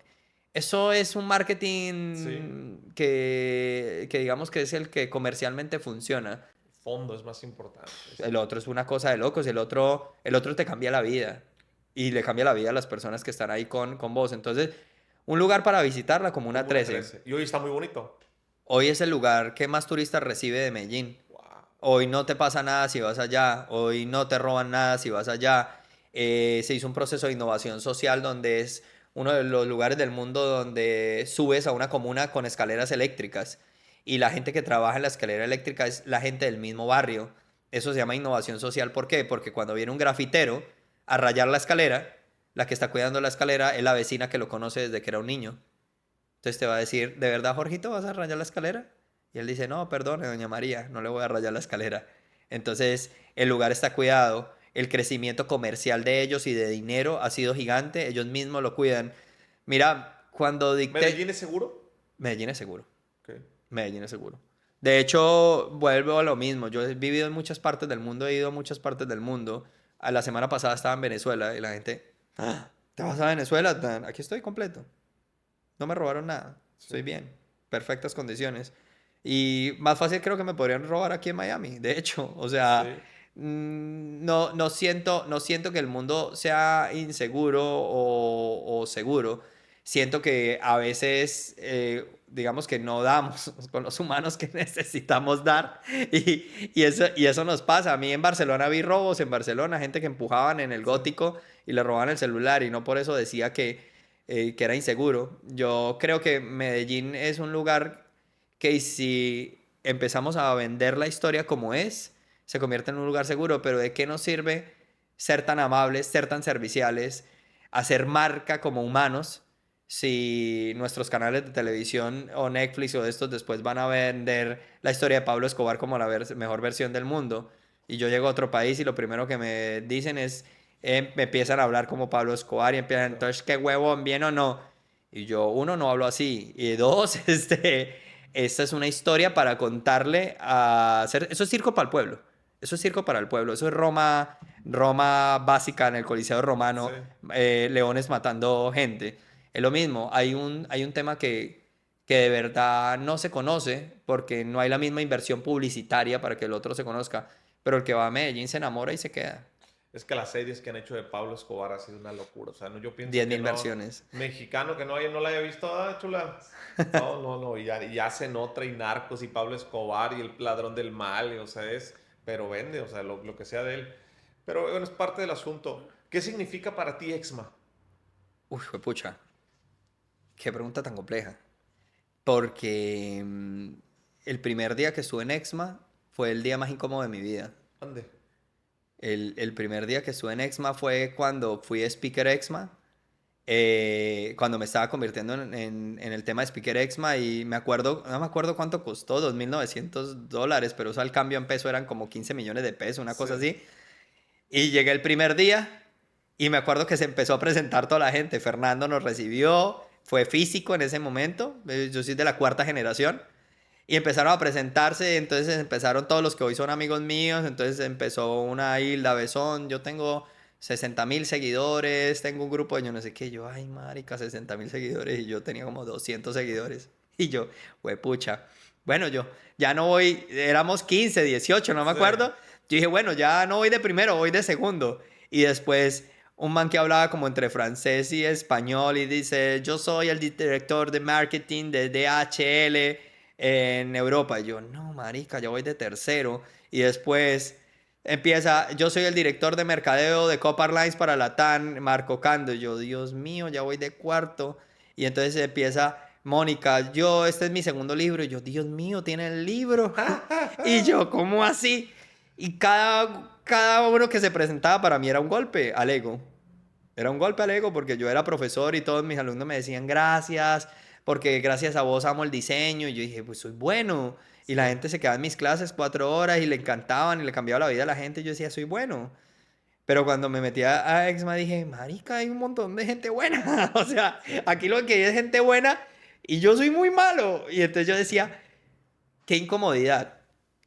eso es un Sí. marketing que digamos que es el que comercialmente funciona. El fondo es más importante. El otro es una cosa de locos, el otro te cambia la vida y le cambia la vida a las personas que están ahí con vos. Entonces, un lugar para visitar, la Comuna Comuna 13. 13. Y hoy está muy bonito. Hoy es el lugar que más turistas recibe de Medellín. Wow. Hoy no te pasa nada si vas allá. Hoy no te roban nada si vas allá. Se hizo un proceso de innovación social donde es uno de los lugares del mundo donde subes a una comuna con escaleras eléctricas. Y la gente que trabaja en la escalera eléctrica es la gente del mismo barrio. Eso se llama innovación social. ¿Por qué? Porque cuando viene un grafitero a rayar la escalera, la que está cuidando la escalera es la vecina que lo conoce desde que era un niño. Entonces te va a decir, ¿de verdad, Jorgito, vas a rayar la escalera? Y él dice, no, perdone, doña María, no le voy a rayar la escalera. Entonces, el lugar está cuidado, el crecimiento comercial de ellos y de dinero ha sido gigante, ellos mismos lo cuidan. Mira, cuando dicté... ¿Medellín es seguro? Medellín es seguro, Ok. Medellín es seguro. De hecho, vuelvo a lo mismo, yo he vivido en muchas partes del mundo, he ido a muchas partes del mundo. A la semana pasada estaba en Venezuela y la gente, "Ah, ¿te vas a Venezuela? Aquí estoy completo. No me robaron nada. Sí. Estoy bien. Perfectas condiciones. Y más fácil creo que me podrían robar aquí en Miami. De hecho, o sea, Sí. no siento que el mundo sea inseguro o seguro. Siento que a veces, digamos que no damos con los humanos que necesitamos dar. Y eso nos pasa. A mí en Barcelona vi robos en Barcelona, gente que empujaban en el Sí. gótico y le robaban el celular. Y no por eso decía que era inseguro. Yo creo que Medellín es un lugar que si empezamos a vender la historia como es, se convierte en un lugar seguro, pero ¿de qué nos sirve ser tan amables, ser tan serviciales, hacer marca como humanos si nuestros canales de televisión o Netflix o estos después van a vender la historia de Pablo Escobar como la mejor versión del mundo? Y yo llego a otro país y lo primero que me dicen es me empiezan a hablar como Pablo Escobar y empiezan, entonces, ¿qué huevón, bien o no? Y yo, uno, no hablo así. Y dos, esta es una historia para contarle a hacer. Eso es circo para el pueblo. Eso es circo para el pueblo. Eso es Roma básica en el Coliseo Sí. Romano, leones matando gente. Es lo mismo. Hay un tema que de verdad no se conoce porque no hay la misma inversión publicitaria para que el otro se conozca. Pero el que va a Medellín se enamora y se queda. Es que las series que han hecho de Pablo Escobar ha sido una locura. O sea, no, yo pienso diez que mil no. versiones. Mexicano que no la haya visto, chula. No, no, no. Y hacen otra y Narcos y Pablo Escobar y el ladrón del mal. O sea, pero vende, o sea, lo que sea de él. Pero bueno, es parte del asunto. ¿Qué significa para ti Exma? Uy, pucha. Qué pregunta tan compleja. Porque el primer día que estuve en Exma fue el día más incómodo de mi vida. ¿Dónde? El primer día que estuve en Exma fue cuando fui speaker Exma, cuando me estaba convirtiendo en el tema de speaker Exma y no me acuerdo cuánto costó, $2.900, pero eso al cambio en peso eran como 15 millones de pesos, una Sí. cosa así. Y llegué el primer día y me acuerdo que se empezó a presentar toda la gente. Fernando nos recibió, fue físico en ese momento, yo soy de la cuarta generación. Y empezaron a presentarse, entonces empezaron todos los que hoy son amigos míos, entonces empezó una Hilda Besón, yo tengo 60.000 seguidores, tengo un grupo de yo no sé qué, yo, ay marica, 60.000 seguidores, y yo tenía como 200 seguidores, y yo, pucha, bueno, yo ya no voy, éramos 15, 18, no me Sí. acuerdo, yo dije, bueno, ya no voy de primero, voy de segundo, y después un man que hablaba como entre francés y español y dice, yo soy el director de marketing de DHL en Europa. Y yo, no, marica, ya voy de tercero. Y después empieza, yo soy el director de mercadeo de Copa Airlines para Latam, Marco Cando. Y yo, Dios mío, ya voy de cuarto. Y entonces empieza Mónica, este es mi segundo libro. Y yo, Dios mío, tiene el libro. Y yo, ¿cómo así? Y cada uno que se presentaba para mí era un golpe al ego. Era un golpe al ego porque yo era profesor y todos mis alumnos me decían gracias, porque gracias a vos amo el diseño. Y yo dije, pues soy bueno. Y la gente se quedaba en mis clases 4 horas y le encantaban y le cambiaba la vida a la gente. Y yo decía, soy bueno. Pero cuando me metí a Exma dije, marica, hay un montón de gente buena. O sea, aquí lo que hay es gente buena y yo soy muy malo. Y entonces yo decía, qué incomodidad.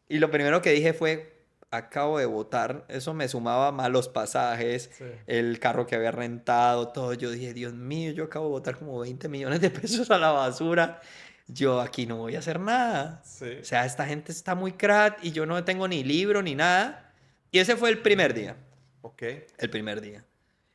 Y lo primero que dije fue, acabo de votar. Eso me sumaba más los pasajes, Sí. el carro que había rentado, todo. Yo dije, Dios mío, yo acabo de votar como 20 millones de pesos a la basura. Yo aquí no voy a hacer nada. Sí. O sea, esta gente está muy crack y yo no tengo ni libro ni nada. Y ese fue el primer día. Ok. El primer día.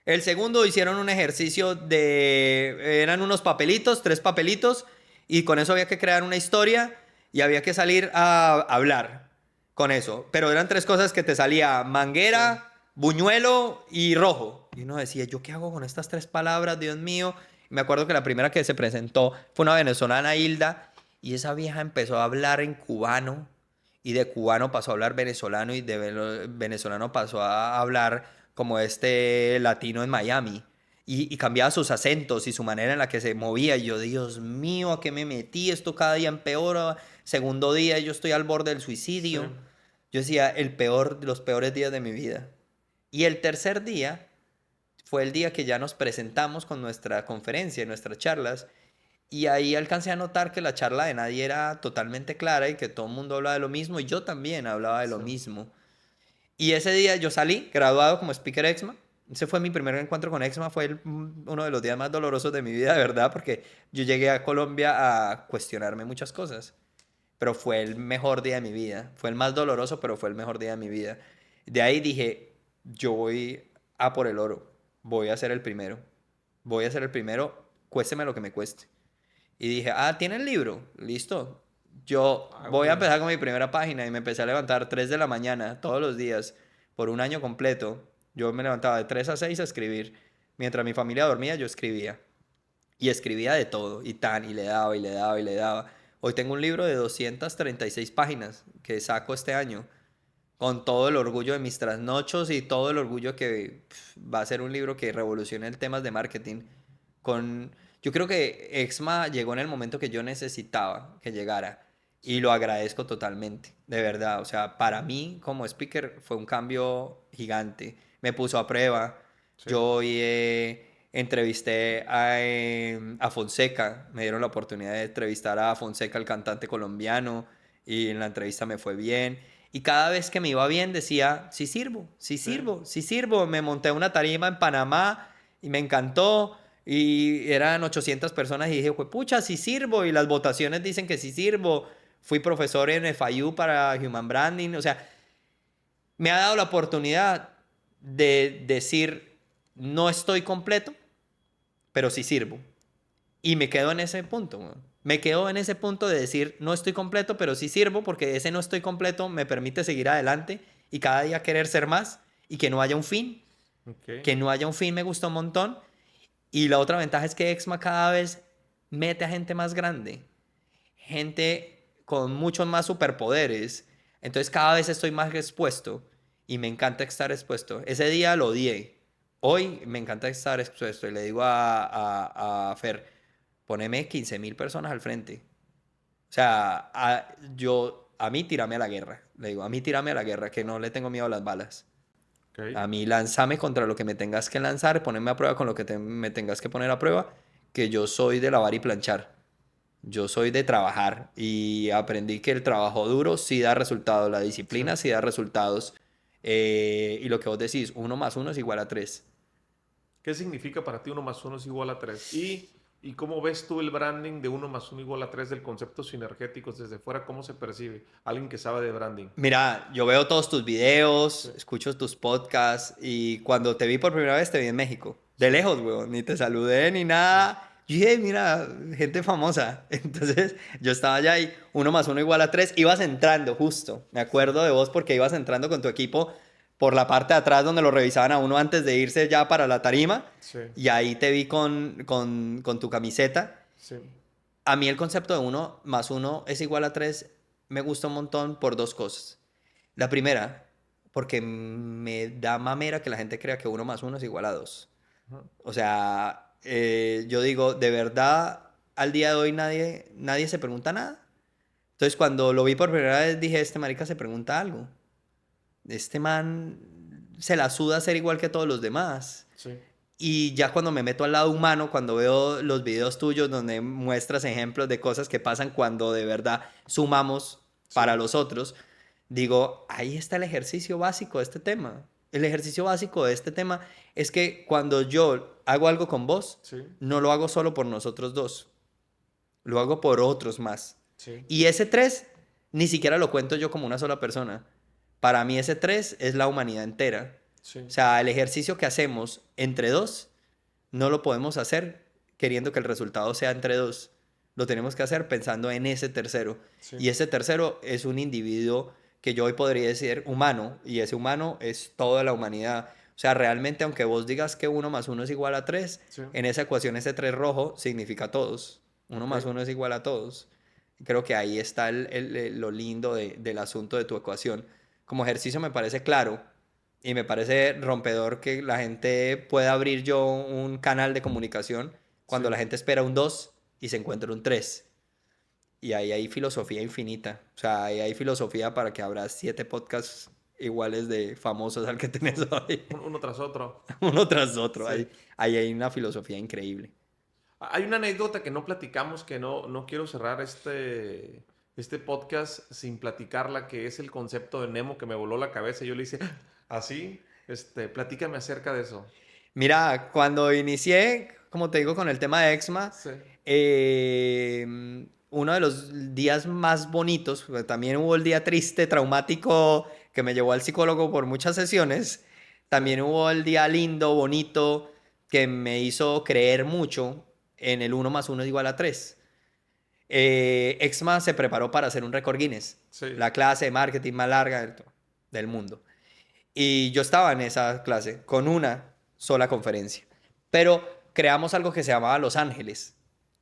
El segundo hicieron un ejercicio eran unos papelitos, 3 papelitos, y con eso había que crear una historia y había que salir a hablar con eso. Pero eran 3 cosas que te salía: manguera, buñuelo y rojo. Y uno decía, ¿yo qué hago con estas 3 palabras, Dios mío? Y me acuerdo que la primera que se presentó fue una venezolana, Hilda, y esa vieja empezó a hablar en cubano, y de cubano pasó a hablar venezolano, y de venezolano pasó a hablar como este latino en Miami. Y cambiaba sus acentos y su manera en la que se movía. Y yo, Dios mío, ¿a qué me metí? Esto cada día empeora. Segundo día, yo estoy al borde del suicidio. Sí. Yo decía, los peores días de mi vida. Y el tercer día fue el día que ya nos presentamos con nuestra conferencia, nuestras charlas. Y ahí alcancé a notar que la charla de nadie era totalmente clara y que todo el mundo hablaba de lo mismo. Y yo también hablaba de lo mismo. Y ese día yo salí graduado como speaker Exma. Ese fue mi primer encuentro con Exma. Fue uno de los días más dolorosos de mi vida, de verdad, porque yo llegué a Colombia a cuestionarme muchas cosas. Pero fue el mejor día de mi vida. Fue el más doloroso, pero fue el mejor día de mi vida. De ahí dije, yo voy a por el oro. Voy a ser el primero. Voy a ser el primero, cuésteme lo que me cueste. Y dije, ¿tiene el libro? Listo. Yo voy a empezar con mi primera página y me empecé a levantar 3 de la mañana todos los días por un año completo. Yo me levantaba de 3 a 6 a escribir. Mientras mi familia dormía, yo escribía. Y escribía de todo. Y le daba, y le daba, y le daba. Hoy tengo un libro de 236 páginas que saco este año. Con todo el orgullo de mis trasnochos y todo el orgullo que va a ser un libro que revolucione el temas de marketing. Yo creo que Exma llegó en el momento que yo necesitaba que llegara. Y lo agradezco totalmente, de verdad. O sea, para mí como speaker fue un cambio gigante. Me puso a prueba. Sí. Yo hoy entrevisté a Fonseca. Me dieron la oportunidad de entrevistar a Fonseca, el cantante colombiano. Y en la entrevista me fue bien. Y cada vez que me iba bien decía, sí sirvo, sí sirvo, sí sirvo. Me monté a una tarima en Panamá y me encantó. Y eran 800 personas y dije, pucha, sí sirvo. Y las votaciones dicen que sí sirvo. Fui profesor en FIU para Human Branding. O sea, me ha dado la oportunidad de decir, no estoy completo, pero sí sirvo. Y me quedo en ese punto, weón. Me quedo en ese punto de decir, no estoy completo, pero sí sirvo, porque ese no estoy completo me permite seguir adelante y cada día querer ser más y que no haya un fin. Okay. Que no haya un fin me gusta un montón. Y la otra ventaja es que Exma cada vez mete a gente más grande, gente con muchos más superpoderes. Entonces cada vez estoy más expuesto y me encanta estar expuesto. Ese día lo odié. Hoy me encanta estar expuesto y le digo a Fer, poneme 15.000 personas al frente. O sea, a mí tírame a la guerra. Le digo, a mí tírame a la guerra, que no le tengo miedo a las balas. Okay. A mí lánzame contra lo que me tengas que lanzar, poneme a prueba con lo que me tengas que poner a prueba, que yo soy de lavar y planchar. Yo soy de trabajar y aprendí que el trabajo duro sí da resultados, la disciplina sí da resultados. Y lo que vos decís, 1 más 1 es igual a 3. ¿Qué significa para ti 1 más 1 es igual a 3? ¿Y cómo ves tú el branding de 1 más 1 igual a 3 del concepto sinergéticos desde fuera? ¿Cómo se percibe? Alguien que sabe de branding. Mira, yo veo todos tus videos, escucho tus podcasts y cuando te vi por primera vez te vi en México. De lejos, weón, ni te saludé ni nada. Yo dije, mira, gente famosa. Entonces yo estaba allá y 1 más 1 igual a 3. Ibas entrando justo. Me acuerdo de vos porque ibas entrando con tu equipo por la parte de atrás donde lo revisaban a uno antes de irse ya para la tarima. Sí, Y ahí te vi con tu camiseta. sí. A mí el concepto de 1 más 1 es igual a 3 me gusta un montón por dos cosas. La primera, porque me da mamera que la gente crea que 1 más 1 es igual a 2. Ajá. O sea, yo digo, de verdad, al día de hoy nadie se pregunta nada. Entonces, cuando lo vi por primera vez, dije, este marica se pregunta algo. Este man se la suda ser igual que todos los demás. Sí, Y ya cuando me meto al lado humano, cuando veo los videos tuyos donde muestras ejemplos de cosas que pasan cuando de verdad sumamos sí, para los otros, digo, ahí está el ejercicio básico de este tema. El ejercicio básico de este tema es que cuando yo hago algo con vos, sí, no lo hago solo por nosotros dos, lo hago por otros más. sí, Y ese 3 ni siquiera lo cuento yo como una sola persona. Para mí ese 3 es la humanidad entera. sí. O sea, el ejercicio que hacemos entre dos no lo podemos hacer queriendo que el resultado sea entre dos. Lo tenemos que hacer pensando en ese tercero. Sí. Y ese tercero es un individuo que yo hoy podría decir humano, y ese humano es toda la humanidad. O sea, realmente, aunque vos digas que 1 más 1 es igual a 3, Sí. en esa ecuación ese 3 rojo significa todos. Uno Ok. más uno es igual a todos. Creo que ahí está lo lindo del asunto de tu ecuación. Como ejercicio me parece claro y me parece rompedor que la gente pueda abrir yo un canal de comunicación cuando Sí. la gente espera un 2 y se encuentra un 3. Y ahí hay filosofía infinita. O sea, ahí hay filosofía para que habrá 7 podcasts iguales de famosos al que tenés hoy. Uno tras otro. Uno tras otro. Sí. Ahí hay una filosofía increíble. Hay una anécdota que no platicamos, que no quiero cerrar este podcast sin platicarla, que es el concepto de Nemo que me voló la cabeza. Yo le hice así, platícame acerca de eso. Mira, cuando inicié, como te digo, con el tema de Exma, Sí, uno de los días más bonitos, porque también hubo el día triste, traumático, que me llevó al psicólogo por muchas sesiones, sí, también hubo el día lindo, bonito, que me hizo creer mucho en el 1 más 1 es igual a 3. Exma se preparó para hacer un récord Guinness, sí, la clase de marketing más larga del mundo. Y yo estaba en esa clase con una sola conferencia. Pero creamos algo que se llamaba Los Ángeles.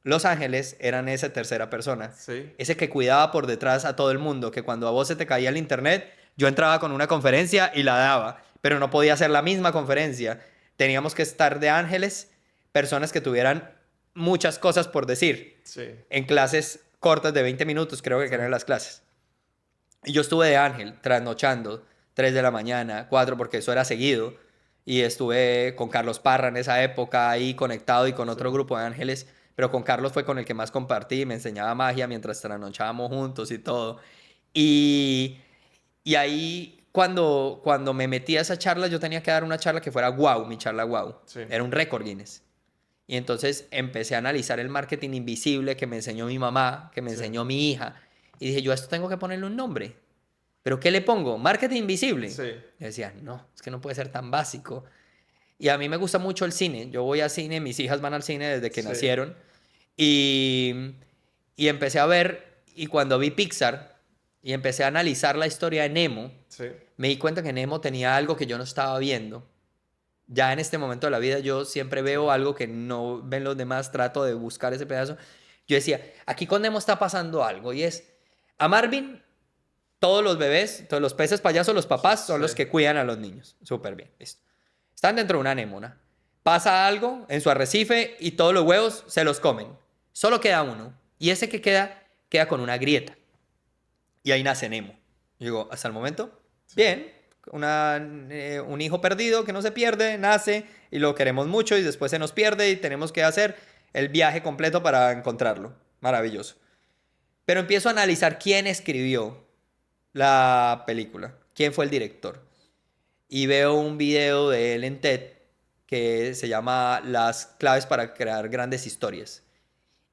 Los Ángeles eran esa tercera persona. sí, Ese que cuidaba por detrás a todo el mundo. Que cuando a vos se te caía el internet, yo entraba con una conferencia y la daba. Pero no podía hacer la misma conferencia. Teníamos que estar de ángeles, personas que tuvieran muchas cosas por decir. sí, En clases cortas de 20 minutos, creo que sí, eran las clases. Y yo estuve de ángel, trasnochando, 3 de la mañana, 4, porque eso era seguido. Y estuve con Carlos Parra en esa época ahí conectado y con sí, otro grupo de ángeles. Pero con Carlos fue con el que más compartí, me enseñaba magia mientras trasnochábamos juntos y todo. Y, y ahí, cuando me metí a esa charla, yo tenía que dar una charla que fuera wow, mi charla wow. sí, Era un récord Guinness. Y entonces empecé a analizar el marketing invisible que me enseñó mi mamá, que me sí, enseñó mi hija. Y dije, yo a esto tengo que ponerle un nombre. ¿Pero qué le pongo? ¿Marketing invisible? sí, Yo decía, no, es que no puede ser tan básico. Y a mí me gusta mucho el cine. Yo voy a cine, mis hijas van al cine desde que sí, nacieron. Y, y empecé a ver, y cuando vi Pixar y empecé a analizar la historia de Nemo, sí, me di cuenta que Nemo tenía algo que yo no estaba viendo. Ya en este momento de la vida yo siempre sí, veo algo que no ven los demás, trato de buscar ese pedazo. Yo decía, aquí con Nemo está pasando algo y es, a Marvin, todos los bebés, todos los peces payasos, los papás son sí, los que cuidan a los niños. Súper bien, listo. Están dentro de una anémona. Pasa algo en su arrecife y todos los huevos se los comen. Solo queda uno. Y ese que queda con una grieta. Y ahí nace Nemo. Y digo, hasta el momento, sí, bien. Un hijo perdido que no se pierde, nace y lo queremos mucho y después se nos pierde y tenemos que hacer el viaje completo para encontrarlo. Maravilloso. Pero empiezo a analizar quién escribió la película, quién fue el director. Y veo un video de él en TED que se llama Las claves para crear grandes historias.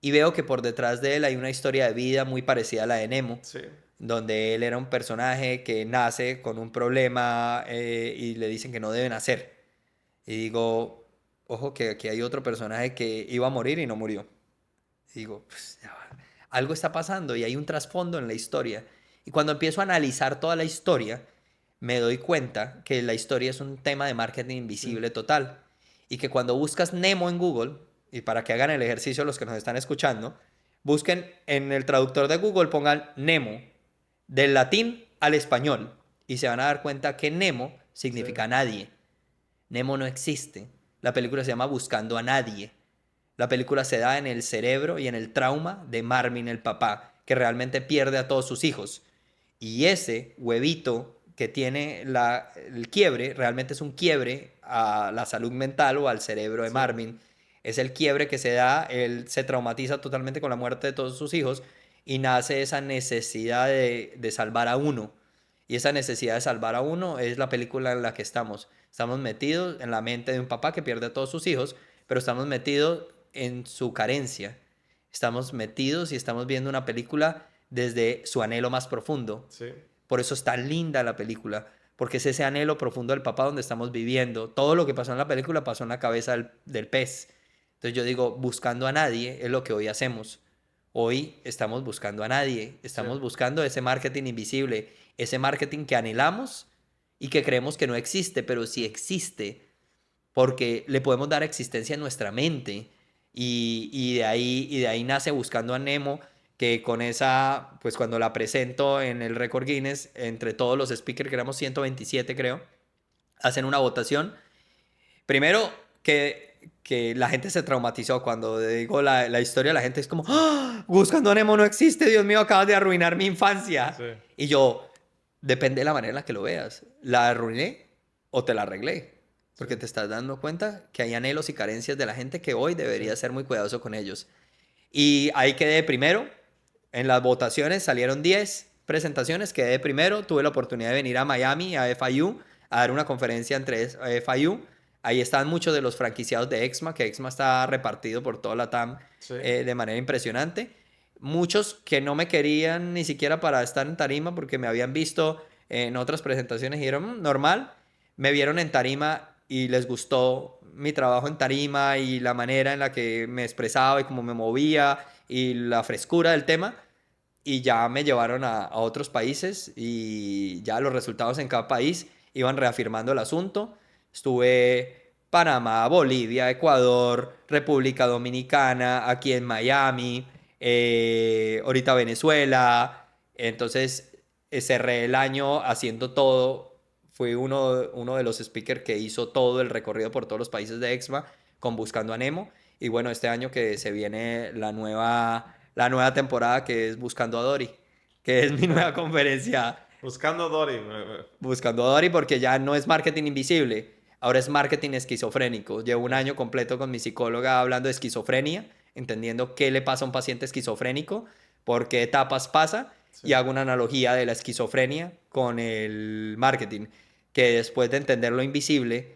Y veo que por detrás de él hay una historia de vida muy parecida a la de Nemo, sí, donde él era un personaje que nace con un problema y le dicen que no debe nacer. Y digo, ojo que aquí hay otro personaje que iba a morir y no murió. Y digo, pues, ya va, algo está pasando y hay un trasfondo en la historia. Y cuando empiezo a analizar toda la historia, me doy cuenta que la historia es un tema de marketing invisible total. Y que cuando buscas Nemo en Google, y para que hagan el ejercicio los que nos están escuchando, busquen en el traductor de Google, pongan Nemo, del latín al español, y se van a dar cuenta que Nemo significa nadie. Nemo no existe. La película se llama Buscando a Nadie. La película se da en el cerebro y en el trauma de Marvin, el papá, que realmente pierde a todos sus hijos. Y ese huevito que tiene el quiebre, realmente es un quiebre a la salud mental o al cerebro de Marvin. Es el quiebre que se da, él se traumatiza totalmente con la muerte de todos sus hijos y nace esa necesidad de salvar a uno. Y esa necesidad de salvar a uno es la película en la que estamos. Estamos metidos en la mente de un papá que pierde a todos sus hijos, pero estamos metidos en su carencia. Estamos metidos y estamos viendo una película desde su anhelo más profundo. Sí. Por eso es tan linda la película, porque es ese anhelo profundo del papá donde estamos viviendo. Todo lo que pasó en la película pasó en la cabeza del pez. Entonces yo digo, buscando a nadie es lo que hoy hacemos. Hoy estamos buscando a nadie, estamos buscando ese marketing invisible, ese marketing que anhelamos y que creemos que no existe, pero sí existe, porque le podemos dar existencia en nuestra mente. Y de ahí nace Buscando a Nemo, que con esa, pues cuando la presento en el récord Guinness, entre todos los speakers, que éramos 127 creo, hacen una votación. Primero, que la gente se traumatizó cuando digo la historia, la gente es como, ¡ah! Buscando a Nemo no existe, Dios mío, acabas de arruinar mi infancia. Sí. Y yo, depende de la manera en la que lo veas. ¿La arruiné o te la arreglé? Porque te estás dando cuenta que hay anhelos y carencias de la gente que hoy debería ser muy cuidadoso con ellos. Y ahí quedé primero. En las votaciones salieron 10 presentaciones, quedé primero. Tuve la oportunidad de venir a Miami, a FIU, a dar una conferencia entre FIU. Ahí están muchos de los franquiciados de EXMA, que EXMA está repartido por toda la TAM de manera impresionante. Muchos que no me querían ni siquiera para estar en tarima porque me habían visto en otras presentaciones y dijeron, normal. Me vieron en tarima y les gustó mi trabajo en tarima y la manera en la que me expresaba y cómo me movía y la frescura del tema. Y ya me llevaron a otros países y ya los resultados en cada país iban reafirmando el asunto. Estuve Panamá, Bolivia, Ecuador, República Dominicana, aquí en Miami, ahorita Venezuela. Entonces cerré el año haciendo todo. Fui uno de los speakers que hizo todo el recorrido por todos los países de EXMA con Buscando a Nemo. Y bueno, este año que se viene la nueva temporada que es Buscando a Dory, que es mi nueva conferencia. Buscando a Dory. Buscando a Dory porque ya no es marketing invisible, ahora es marketing esquizofrénico. Llevo un año completo con mi psicóloga hablando de esquizofrenia, entendiendo qué le pasa a un paciente esquizofrénico, por qué etapas pasa, y hago una analogía de la esquizofrenia con el marketing, que después de entender lo invisible,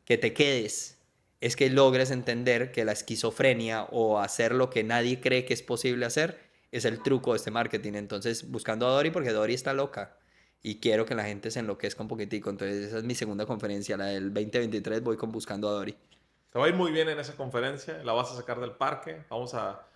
que te quedes, es que logres entender que la esquizofrenia o hacer lo que nadie cree que es posible hacer es el truco de este marketing. Entonces, buscando a Dory porque Dory está loca y quiero que la gente se enloquezca un poquitico. Entonces, esa es mi segunda conferencia, la del 2023, voy con Buscando a Dory. Te va a ir muy bien en esa conferencia, la vas a sacar del parque, vamos a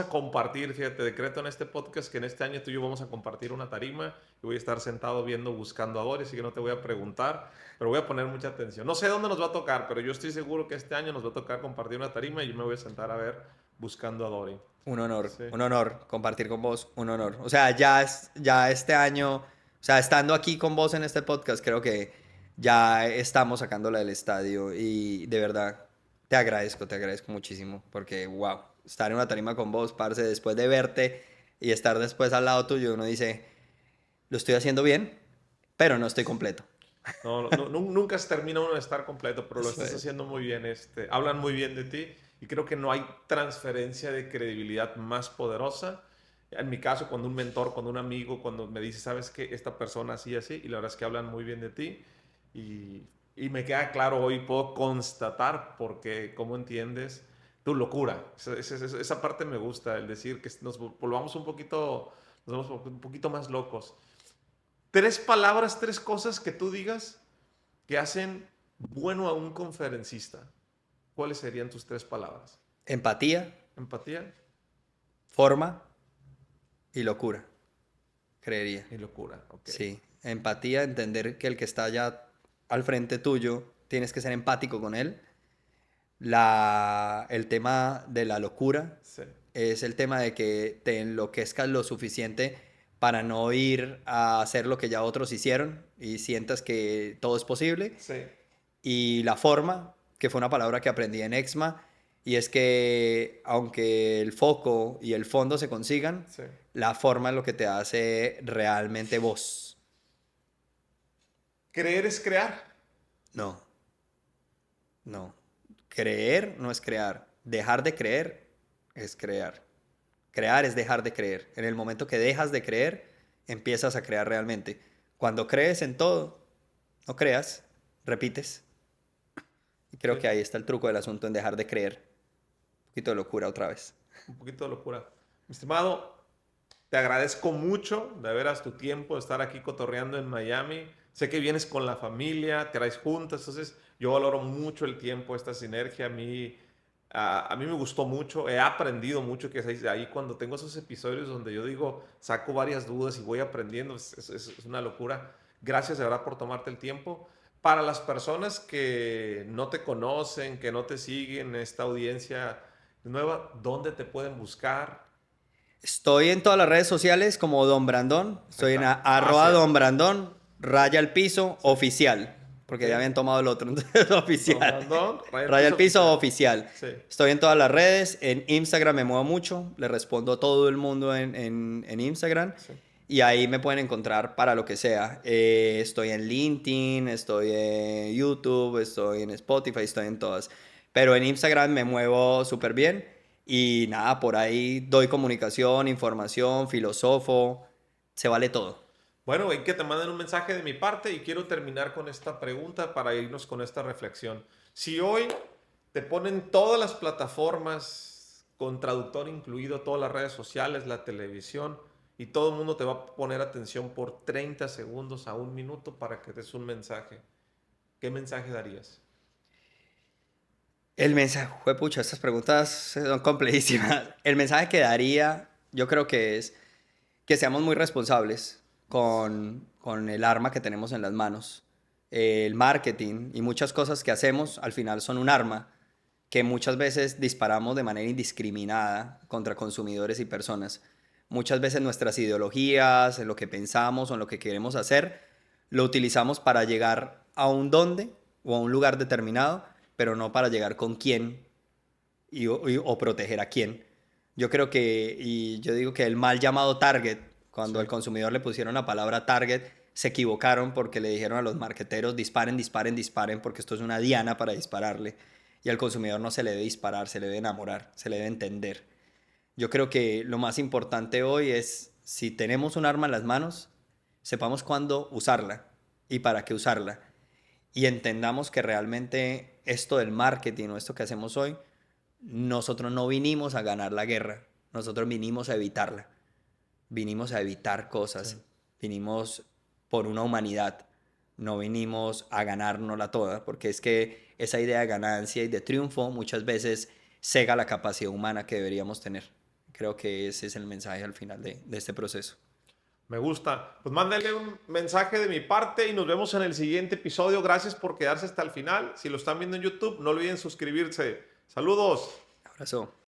compartir, fíjate, decreto en este podcast que en este año tú y yo vamos a compartir una tarima y voy a estar sentado viendo Buscando a Dory, así que no te voy a preguntar, pero voy a poner mucha atención. No sé dónde nos va a tocar, pero yo estoy seguro que este año nos va a tocar compartir una tarima y yo me voy a sentar a ver Buscando a Dory. Un honor compartir con vos, un honor. O sea, ya este año, o sea, estando aquí con vos en este podcast, creo que ya estamos sacándola del estadio y de verdad te agradezco muchísimo porque, wow, estar en una tarima con vos, parce, después de verte y estar después al lado tuyo, uno dice, lo estoy haciendo bien, pero no estoy completo. No, nunca se termina uno de estar completo, pero lo estás haciendo muy bien. Hablan muy bien de ti y creo que no hay transferencia de credibilidad más poderosa. En mi caso, cuando un mentor, cuando un amigo, cuando me dice, sabes que esta persona así, así, y la verdad es que hablan muy bien de ti y me queda claro hoy, puedo constatar porque, ¿cómo entiendes tu locura? Esa parte me gusta, el decir que nos volvamos un poquito más locos. 3 palabras, 3 cosas que tú digas que hacen bueno a un conferencista. ¿Cuáles serían tus 3 palabras? Empatía. Empatía. Forma y locura, creería. Y locura, ok. Sí, Empatía, entender que el que está allá al frente tuyo, tienes que ser empático con él. El tema de la locura Sí. es el tema de que te enloquezcas lo suficiente para no ir a hacer lo que ya otros hicieron y sientas que todo es posible. Sí. Y la forma, que fue una palabra que aprendí en Exma, y es que aunque el foco y el fondo se consigan, Sí. la forma es lo que te hace realmente vos. Creer es crear. No, no. Creer no es crear. Dejar de creer es crear. Crear es dejar de creer. En el momento que dejas de creer, empiezas a crear realmente. Cuando crees en todo, no creas, repites. Y creo Sí. que ahí está el truco del asunto en dejar de creer. Un poquito de locura otra vez. Un poquito de locura. Mi estimado, te agradezco mucho de veras tu tiempo, de estar aquí cotorreando en Miami. Sé que vienes con la familia, traes juntas, entonces yo valoro mucho el tiempo, esta sinergia. A mí me gustó mucho, he aprendido mucho, que es ahí cuando tengo esos episodios donde yo digo, saco varias dudas y voy aprendiendo, es una locura. Gracias de verdad por tomarte el tiempo. Para las personas que no te conocen, que no te siguen, esta audiencia nueva, ¿dónde te pueden buscar? Estoy en todas las redes sociales como Don Brandón. Ahí Estoy en está. arroba Cierto. Don Brandón, raya al piso, oficial. Porque ya Ok. habían tomado el otro, entonces Don oficial. Brandón, Raya el Raya al Piso piso, Oficial. oficial. Sí. Estoy en todas las redes. En Instagram me muevo mucho. Le respondo a todo el mundo en Instagram. Sí. Y ahí me pueden encontrar para lo que sea. Estoy en LinkedIn, estoy en YouTube, estoy en Spotify, estoy en todas. Pero en Instagram me muevo súper bien. Y nada, por ahí doy comunicación, información, filosofo. Se vale todo. Bueno, hay que te manden un mensaje de mi parte y quiero terminar con esta pregunta para irnos con esta reflexión. Si hoy te ponen todas las plataformas con traductor incluido, todas las redes sociales, la televisión, y todo el mundo te va a poner atención por 30 segundos a un minuto para que des un mensaje, ¿qué mensaje darías? El mensaje, juepucha, estas preguntas son complejísimas. El mensaje que daría, yo creo que es que seamos muy responsables con el arma que tenemos en las manos. El marketing y muchas cosas que hacemos al final son un arma que muchas veces disparamos de manera indiscriminada contra consumidores y personas. Muchas veces nuestras ideologías, en lo que pensamos o en lo que queremos hacer, lo utilizamos para llegar a un dónde o a un lugar determinado, pero no para llegar con quién o proteger a quién. Yo creo que, y yo digo que el mal llamado target, cuando Sí. al consumidor le pusieron la palabra target, se equivocaron porque le dijeron a los marqueteros disparen, disparen, disparen, porque esto es una diana para dispararle. Y al consumidor no se le debe disparar, se le debe enamorar, se le debe entender. Yo creo que lo más importante hoy es, si tenemos un arma en las manos, sepamos cuándo usarla y para qué usarla. Y entendamos que realmente esto del marketing o esto que hacemos hoy, nosotros no vinimos a ganar la guerra, nosotros vinimos a evitarla. Vinimos a evitar Sí. cosas, vinimos por una humanidad, no vinimos a ganárnosla toda, porque es que esa idea de ganancia y de triunfo muchas veces cega la capacidad humana que deberíamos tener. Creo que ese es el mensaje al final de este proceso. Me gusta. Pues mándale un mensaje de mi parte y nos vemos en el siguiente episodio. Gracias por quedarse hasta el final. Si lo están viendo en YouTube, no olviden suscribirse. Saludos. Abrazo.